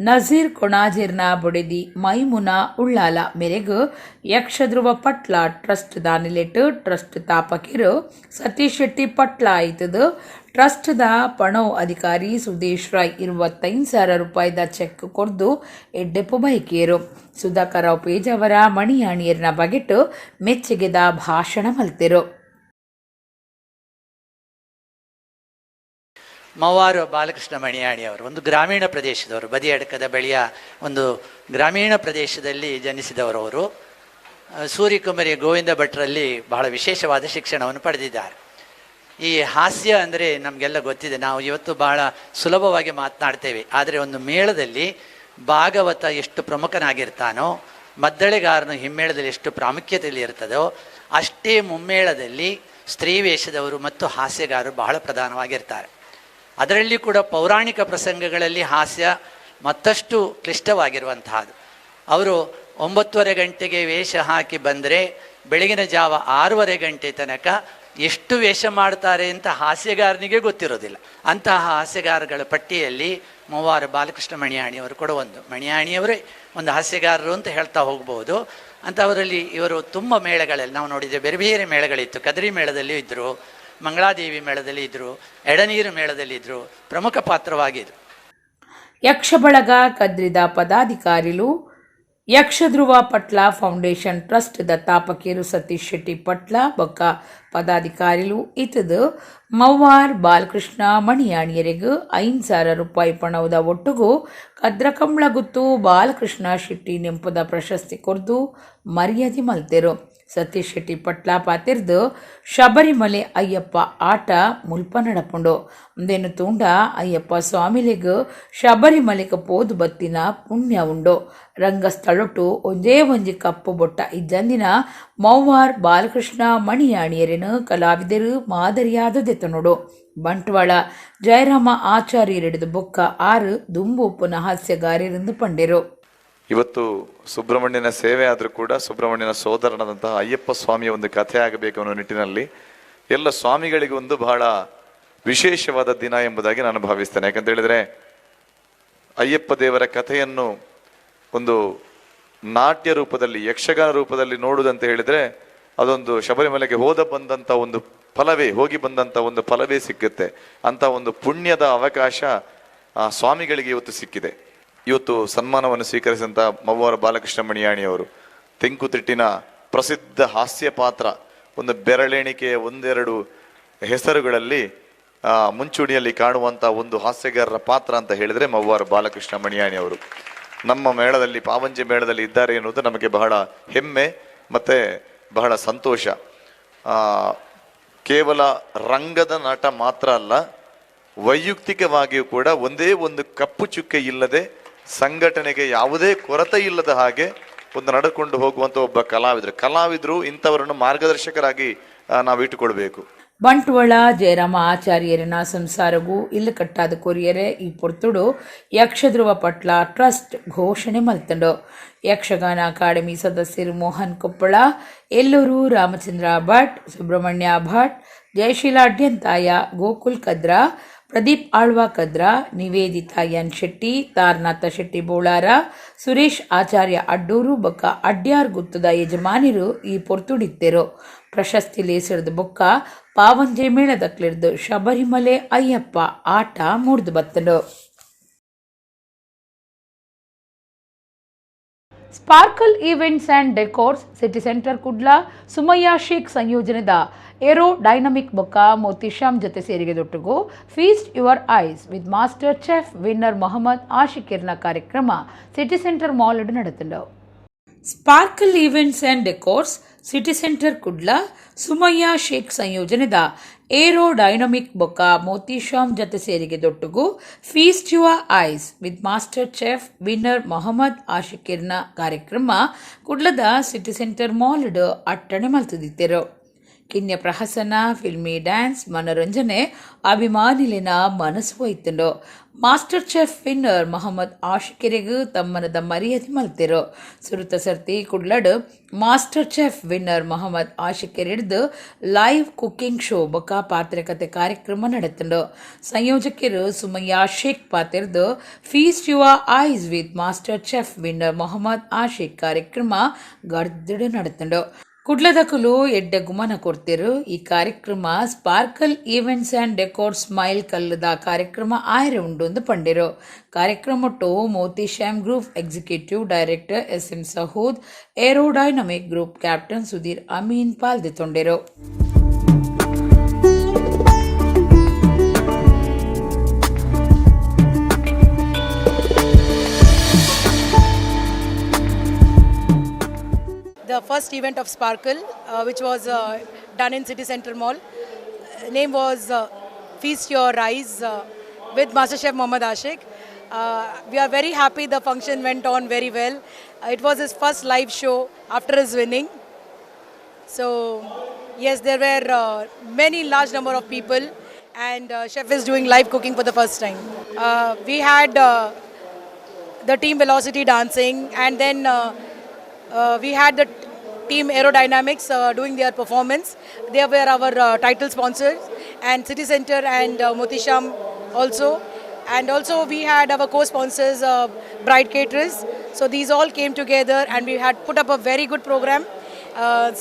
ನಜೀರ್ ಕೊಣಾಜಿರ್ನ ಬೊಡೆದಿ ಮೈಮುನಾ ಉಳ್ಳಾಲ ಮೇರೆಗೂ ಯಕ್ಷಧ್ರುವ ಪಟ್ಲ ಟ್ರಸ್ಟ್ ದಾನಿಲೆಟ್ ಟ್ರಸ್ಟ್ ತಾಪಕಿರು ಸತೀಶ್ ಶೆಟ್ಟಿ ಪಟ್ಲ ಆಯ್ತದು ಟ್ರಸ್ಟ್ದ ಪಣವು ಅಧಿಕಾರಿ ಸುದೇಶ್ ರಾಯ್ 25,000 ರೂಪಾಯಿದ ಚೆಕ್ ಕೊರ್ದು ಎಡ್ಡೆಪ್ಪು ಬೈಕಿಯರು ಸುಧಾಕರ್ ಪೇಜ್ ಅವರ ಮಣಿಯಾಣಿಯರ್ನ ಬಗೆಟ್ಟು ಮೆಚ್ಚುಗೆದ ಭಾಷಣ ಮಲ್ತಿರು. ಮವ್ವಾರು ಬಾಲಕೃಷ್ಣ ಮಣಿಯಾಣಿ ಅವರು ಒಂದು ಗ್ರಾಮೀಣ ಪ್ರದೇಶದವರು, ಬದಿಯಡ್ಕದ ಬಳಿಯ ಒಂದು ಗ್ರಾಮೀಣ ಪ್ರದೇಶದಲ್ಲಿ ಜನಿಸಿದವರು. ಅವರು ಸೂರ್ಯಕುಮಾರಿ ಗೋವಿಂದ ಭಟ್ರಲ್ಲಿ ಬಹಳ ವಿಶೇಷವಾದ ಶಿಕ್ಷಣವನ್ನು ಪಡೆದಿದ್ದಾರೆ. ಈ ಹಾಸ್ಯ ಅಂದರೆ ನಮಗೆಲ್ಲ ಗೊತ್ತಿದೆ, ನಾವು ಇವತ್ತು ಬಹಳ ಸುಲಭವಾಗಿ ಮಾತನಾಡ್ತೇವೆ. ಆದರೆ ಒಂದು ಮೇಳದಲ್ಲಿ ಭಾಗವತ ಎಷ್ಟು ಪ್ರಮುಖನಾಗಿರ್ತಾನೋ, ಮದ್ದಳೆಗಾರನು ಹಿಮ್ಮೇಳದಲ್ಲಿ ಎಷ್ಟು ಪ್ರಾಮುಖ್ಯತೆಯಲ್ಲಿ ಇರ್ತದೋ, ಅಷ್ಟೇ ಮುಮ್ಮೇಳದಲ್ಲಿ ಸ್ತ್ರೀ ವೇಷದವರು ಮತ್ತು ಹಾಸ್ಯಗಾರರು ಬಹಳ ಪ್ರಧಾನವಾಗಿರ್ತಾರೆ. ಅದರಲ್ಲಿ ಕೂಡ ಪೌರಾಣಿಕ ಪ್ರಸಂಗಗಳಲ್ಲಿ ಹಾಸ್ಯ ಮತ್ತಷ್ಟು ಕ್ಲಿಷ್ಟವಾಗಿರುವಂತಹದ್ದು. ಅವರು 9:30 ಗಂಟೆಗೆ ವೇಷ ಹಾಕಿ ಬಂದರೆ ಬೆಳಗಿನ ಜಾವ 6:30 ಗಂಟೆ ತನಕ ಎಷ್ಟು ವೇಷ ಮಾಡ್ತಾರೆ ಅಂತ ಹಾಸ್ಯಗಾರನಿಗೆ ಗೊತ್ತಿರೋದಿಲ್ಲ. ಅಂತಹ ಹಾಸ್ಯಗಾರಗಳ ಪಟ್ಟಿಯಲ್ಲಿ ಮವ್ವಾರು ಬಾಲಕೃಷ್ಣ ಮಣಿಯಾಣಿಯವರು ಕೂಡ ಒಂದು. ಮಣಿಯಾಣಿಯವರೇ ಒಂದು ಹಾಸ್ಯಗಾರರು ಅಂತ ಹೇಳ್ತಾ ಹೋಗ್ಬೋದು. ಅಂಥವರಲ್ಲಿ ಇವರು ತುಂಬ ಮೇಳಗಳಲ್ಲಿ ನಾವು ನೋಡಿದರೆ ಬೇರೆ ಬೇರೆ ಮೇಳಗಳಿತ್ತು. ಕದರಿ ಮೇಳದಲ್ಲಿಯೂ ಇದ್ದರು, ಮಂಗಳಾದೇವಿ ಮೇಳದಲ್ಲಿ ಇದ್ದರು, ಎಡನೀರು ಮೇಳದಲ್ಲಿ ಇದ್ದರು, ಪ್ರಮುಖ ಪಾತ್ರವಾಗಿದ್ದರು. ಯಕ್ಷಬಳಗ ಕದ್ರಿದ ಪದಾಧಿಕಾರಿಲು ಯಕ್ಷಧ್ರುವ ಪಟ್ಲ ಫೌಂಡೇಶನ್ ಟ್ರಸ್ಟ್ ದ ತಾಪಕೀರು ಸತೀಶ್ ಶೆಟ್ಟಿ ಪಟ್ಲ ಬೊಕ್ಕ ಪದಾಧಿಕಾರಿಲು ಇತದು ಮವ್ವಾರ್ ಬಾಲಕೃಷ್ಣ ಮಣಿಯಾಣಿಯರಿಗೂ 5,000 ರೂಪಾಯಿ ಪಣದ ಒಟ್ಟುಗೂ ಕದ್ರಕಂಬ್ಳಗುತ್ತು ಬಾಲಕೃಷ್ಣ ಶೆಟ್ಟಿ ನೆಂಪದ ಪ್ರಶಸ್ತಿ ಕೊರ್ದು ಮರ್ಯಾದೆ ಮಲ್ತೆರು. ಸತೀಶ್ ಶೆಟ್ಟಿ ಪಟ್ಲ ಪಾತಿರ್ದು ಶಬರಿಮಲೆ ಅಯ್ಯಪ್ಪ ಆಟ ಮುಲ್ಪ ನಡಪುಂಡು. ಅಂದೇನು ತೂಂಡ ಅಯ್ಯಪ್ಪ ಸ್ವಾಮಿಲೆಗೂ ಶಬರಿಮಲೆಗೆ ಪೋದು ಬತ್ತಿನ ಪುಣ್ಯ ಉಂಡು. ರಂಗಸ್ಥಳೊಟ್ಟು ಒಂಜೇ ಒಂಜಿ ಕಪ್ಪು ಬೊಟ್ಟ ಇಜ್ಜಂದಿನ ಮವ್ವಾರ್ ಬಾಲಕೃಷ್ಣ ಮಣಿಯಾಣಿಯರೇನು ಕಲಾವಿದರು ಮಾದರಿಯಾದದೆತ್ತನೋಡು. ಬಂಟ್ವಾಳ ಜಯರಾಮ ಆಚಾರ್ಯರಿಡಿದು ಬೊಕ್ಕ 6 ದುಂಬು ಉಪ್ಪುನ ಹಾಸ್ಯಗಾರರೆಂದು ಪಂಡೆರು. ಇವತ್ತು ಸುಬ್ರಹ್ಮಣ್ಯನ ಸೇವೆ ಆದರೂ ಕೂಡ ಸುಬ್ರಹ್ಮಣ್ಯನ ಸೋದರನಾದಂತಹ ಅಯ್ಯಪ್ಪ ಸ್ವಾಮಿಯ ಒಂದು ಕಥೆ ಆಗಬೇಕು ಅನ್ನೋ ನಿಟ್ಟಿನಲ್ಲಿ ಎಲ್ಲ ಸ್ವಾಮಿಗಳಿಗೆ ಒಂದು ಬಹಳ ವಿಶೇಷವಾದ ದಿನ ಎಂಬುದಾಗಿ ನಾನು ಭಾವಿಸ್ತೇನೆ. ಯಾಕಂತ ಹೇಳಿದ್ರೆ ಅಯ್ಯಪ್ಪ ದೇವರ ಕಥೆಯನ್ನು ಒಂದು ನಾಟ್ಯ ರೂಪದಲ್ಲಿ, ಯಕ್ಷಗಾನ ರೂಪದಲ್ಲಿ ನೋಡುವುದಂತ ಹೇಳಿದ್ರೆ ಅದೊಂದು ಶಬರಿಮಲೆಗೆ ಬಂದಂತ ಒಂದು ಫಲವೇ, ಹೋಗಿ ಬಂದಂತ ಒಂದು ಫಲವೇ ಸಿಕ್ಕುತ್ತೆ ಅಂತ ಒಂದು ಪುಣ್ಯದ ಅವಕಾಶ ಆ ಸ್ವಾಮಿಗಳಿಗೆ ಇವತ್ತು ಸಿಕ್ಕಿದೆ. ಇವತ್ತು ಸನ್ಮಾನವನ್ನು ಸ್ವೀಕರಿಸಿದಂಥ ಮವ್ವಾರ ಬಾಲಕೃಷ್ಣ ಮಣಿಯಾಣಿಯವರು ತೆಂಕುತಿಟ್ಟಿನ ಪ್ರಸಿದ್ಧ ಹಾಸ್ಯ ಪಾತ್ರ, ಒಂದು ಬೆರಳೆಣಿಕೆಯ 1-2 ಹೆಸರುಗಳಲ್ಲಿ ಮುಂಚೂಣಿಯಲ್ಲಿ ಕಾಣುವಂಥ ಒಂದು ಹಾಸ್ಯಗಾರರ ಪಾತ್ರ ಅಂತ ಹೇಳಿದರೆ ಮವ್ವಾರ ಬಾಲಕೃಷ್ಣ ಮಣಿಯಾಣಿಯವರು ನಮ್ಮ ಮೇಳದಲ್ಲಿ, ಪಾವಂಜೆ ಮೇಳದಲ್ಲಿ ಇದ್ದಾರೆ ಎನ್ನುವುದು ನಮಗೆ ಬಹಳ ಹೆಮ್ಮೆ ಮತ್ತು ಬಹಳ ಸಂತೋಷ. ಕೇವಲ ರಂಗದ ನಾಟ ಮಾತ್ರ ಅಲ್ಲ, ವೈಯಕ್ತಿಕವಾಗಿಯೂ ಕೂಡ ಒಂದೇ ಒಂದು ಕಪ್ಪು ಚುಕ್ಕೆ ಇಲ್ಲದೆ ಸಂಘಟನೆಗೆ ಯಾವುದೇ ಕೊರತೆ ಇಲ್ಲದ ಹಾಗೆ ಒಂದು ನಡೆದುಕೊಂಡು ಹೋಗುವಂತ ಒಬ್ಬ ಕಲಾವಿದರು ಇಂಥವರನ್ನು ಮಾರ್ಗದರ್ಶಕರಾಗಿ ನಾವು ಇಟ್ಟುಕೊಳ್ಬೇಕು. ಬಂಟ್ವಾಳ ಜಯರಾಮ ಆಚಾರ್ಯರನ ಸಂಸಾರಗೂ ಇಲ್ಲಿ ಕಟ್ಟಾದ ಕೊರಿಯರೆ ಈ ಪೊರ್ತುಡು ಯಕ್ಷಧ್ರುವ ಪಟ್ಲ ಟ್ರಸ್ಟ್ ಘೋಷಣೆ ಮಲ್ತಂಡು. ಯಕ್ಷಗಾನ ಅಕಾಡೆಮಿ ಸದಸ್ಯರು ಮೋಹನ್ ಕೊಪ್ಪಳ, ಎಲ್ಲೂರು ರಾಮಚಂದ್ರ ಭಟ್, ಸುಬ್ರಹ್ಮಣ್ಯ ಭಟ್, ಜಯಶೀಲ ಅಡ್ಯಂತಾಯ, ಗೋಕುಲ್ ಕದ್ರಾ, ಪ್ರದೀಪ್ ಆಳ್ವಾ ಕದ್ರಾ, ನಿವೇದಿತಾ ಎನ್ ಶೆಟ್ಟಿ, ತಾರನಾಥ ಶೆಟ್ಟಿ ಬೋಳಾರ, ಸುರೇಶ್ ಆಚಾರ್ಯ ಅಡ್ಡೂರು ಬೊಕ್ಕ ಅಡ್ಯಾರ್ ಗುತ್ತದ ಯಜಮಾನಿರು ಈ ಪೊರ್ತುಡಿತ್ತೆರು. ಪ್ರಶಸ್ತಿ ಲೇಸರ್ದ ಬೊಕ್ಕ ಪಾವಂಜೆ ಮೇಳದಕ್ಲಿರ್ದು ಶಬರಿಮಲೆ ಅಯ್ಯಪ್ಪ ಆಟ ಮೂಡ್ದು ಬತ್ತಲು. Sparkle events and decors city centre Kudla Sumayya Sheikh ಸಂಯೋಜನೆದ ಏರೋ ಡೈನಮಿಕ್ ಬೊಕ್ಕ ಮೋತಿಶಾಮ್ ಜೊತೆ ಸೇರಿಗೆದೊಟ್ಟಿಗೂ feast your eyes with master chef winner Mohammed ಆಶಿಕಿರ್ನ ಕಾರ್ಯಕ್ರಮ ಸಿಟಿ ಸೆಂಟರ್ ಮಾಲ್ ನಡೆತಲು. Sparkle events and decors city centre Kudla Sumayya Sheikh ಸಂಯೋಜನೆದ ಏರೋ ಡೈನಮಿಕ್ ಬೊಕ್ಕ ಮೋತಿಶಾಮ್ ಜೊತೆ ಸೇರಿಗೆದೊಟ್ಟಿಗೂ feast your eyes with master chef winner Mohammed ಆಶಿಕಿರ್ನ ಕಾರ್ಯಕ್ರಮ ಕುಡ್ಲದ ಸಿಟಿ ಸೆಂಟರ್ ಮಾಲ್ ಅಟ್ಟಣೆ ಮಲ್ತದಿತ್ತೆರು. ಕಿನ್ಯ ಪ್ರಹಸನ ಫಿಲ್ಮಿ ಡ್ಯಾನ್ಸ್ ಮನೋರಂಜನೆ ಅಭಿಮಾನಿಲಿನ ಮನಸ್ಸು ಹೋಯ್ತುಂಡು. ಮಾಸ್ಟರ್ ಚೆಫ್ ವಿನ್ನರ್ ಮೊಹಮ್ಮದ್ ಆಶಿಕಿರಿಗೂ ತಮ್ಮನದ ಮರ್ಯಾದೆ ಮಲ್ತಿರು. ಸುರುತ ಸರ್ತಿ ಕುಡ್ಲಡ್ ಮಾಸ್ಟರ್ ಚೆಫ್ ವಿನ್ನರ್ ಮೊಹಮ್ಮದ್ ಆಶಿಕಿರ್ ಹಿಡಿದು ಲೈವ್ ಕುಕಿಂಗ್ ಶೋ ಬೊಕ್ಕ ಪಾತ್ರಕತೆ ಕಾರ್ಯಕ್ರಮ ನಡೆತುಂಡು. ಸಂಯೋಜಕರು ಸುಮಯ್ಯ ಶೇಖ್ ಪಾತಿರ್ದು feast your eyes with master chef winner Mohammed Ashik ಕಾರ್ಯಕ್ರಮ ಗರ್ದಿಡು ನಡೆತುಂಡು. ಕುಡ್ಲದಕುಲು ಎಡ್ಡೆ ಗುಮನ ಕೊಡ್ತಿರು. ಈ ಕಾರ್ಯಕ್ರಮ sparkle events and decor smile ಕಲ್ಲದ ಕಾರ್ಯಕ್ರಮ ಆಯ್ರೆ ಉಂಡು ಪಂಡಿರು. ಕಾರ್ಯಕ್ರಮಟ್ಟು Moti Shyam group executive director SM ಸಹೂದ್, aerodynamic group captain Sudhir Ameen ಪಾಲ್ದಿತೊಂಡಿರು. The first event of Sparkle, which was done in City Center Mall. Name was Feast Your Eyes with Master Chef Mohammad Ashik. We are very happy the function went on very well. It was his first live show after his winning. So yes, there were many large number of people, and chef is doing live cooking for the first time. We had the team Velocity dancing, and then we had the team Aerodynamics doing their performance. They were our title sponsors, and City Center and Motisham also. And also we had our co-sponsors, Bride Caterers. So these all came together and we had put up a very good program.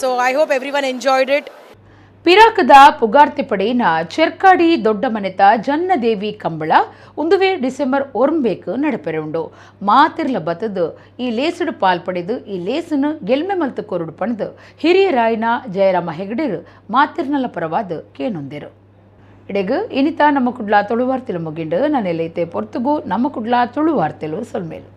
So I hope everyone enjoyed it. ಪಿರಾಕದ ಪುಗಾರ್ತಿ ಪಡೆಯಿನ ಚೆರ್ಕಾಡಿ ದೊಡ್ಡ ಮನೆತ ಜನ್ನದೇವಿ Kambala ಉಂದುವೆ December 1 ನಡಪೆರೆ ಉಂಡು. ಮಾತಿರ್ಲ ಬತ್ತದು ಈ ಲೇಸುಡು ಪಾಲ್ಪಡೆದು ಈ ಲೇಸನು ಗೆಲ್ಮೆ ಮಲ್ತು ಕೊರುಡು ಪಣದು ಹಿರಿಯ ರಾಯನ ಜಯರಾಮ ಹೆಗಡೆರು ಮಾತಿರ್ನಲ ಪರವಾದ ಕೇನೊಂದೆರು. ಇಡೆಗು ಇನಿತ ನಮ್ಮ ಕುಡ್ಲಾ ತುಳುವಾರ್ತೆಲು ಮುಗಿಂಡು ನಾನೆಲ್ಲೈತೆ ಪೊರ್ತುಗು ನಮ್ಮ ಕುಡ್ಲಾ ತುಳುವಾರ್ತೆಲು ಸೊಲ್ಮೇಲು.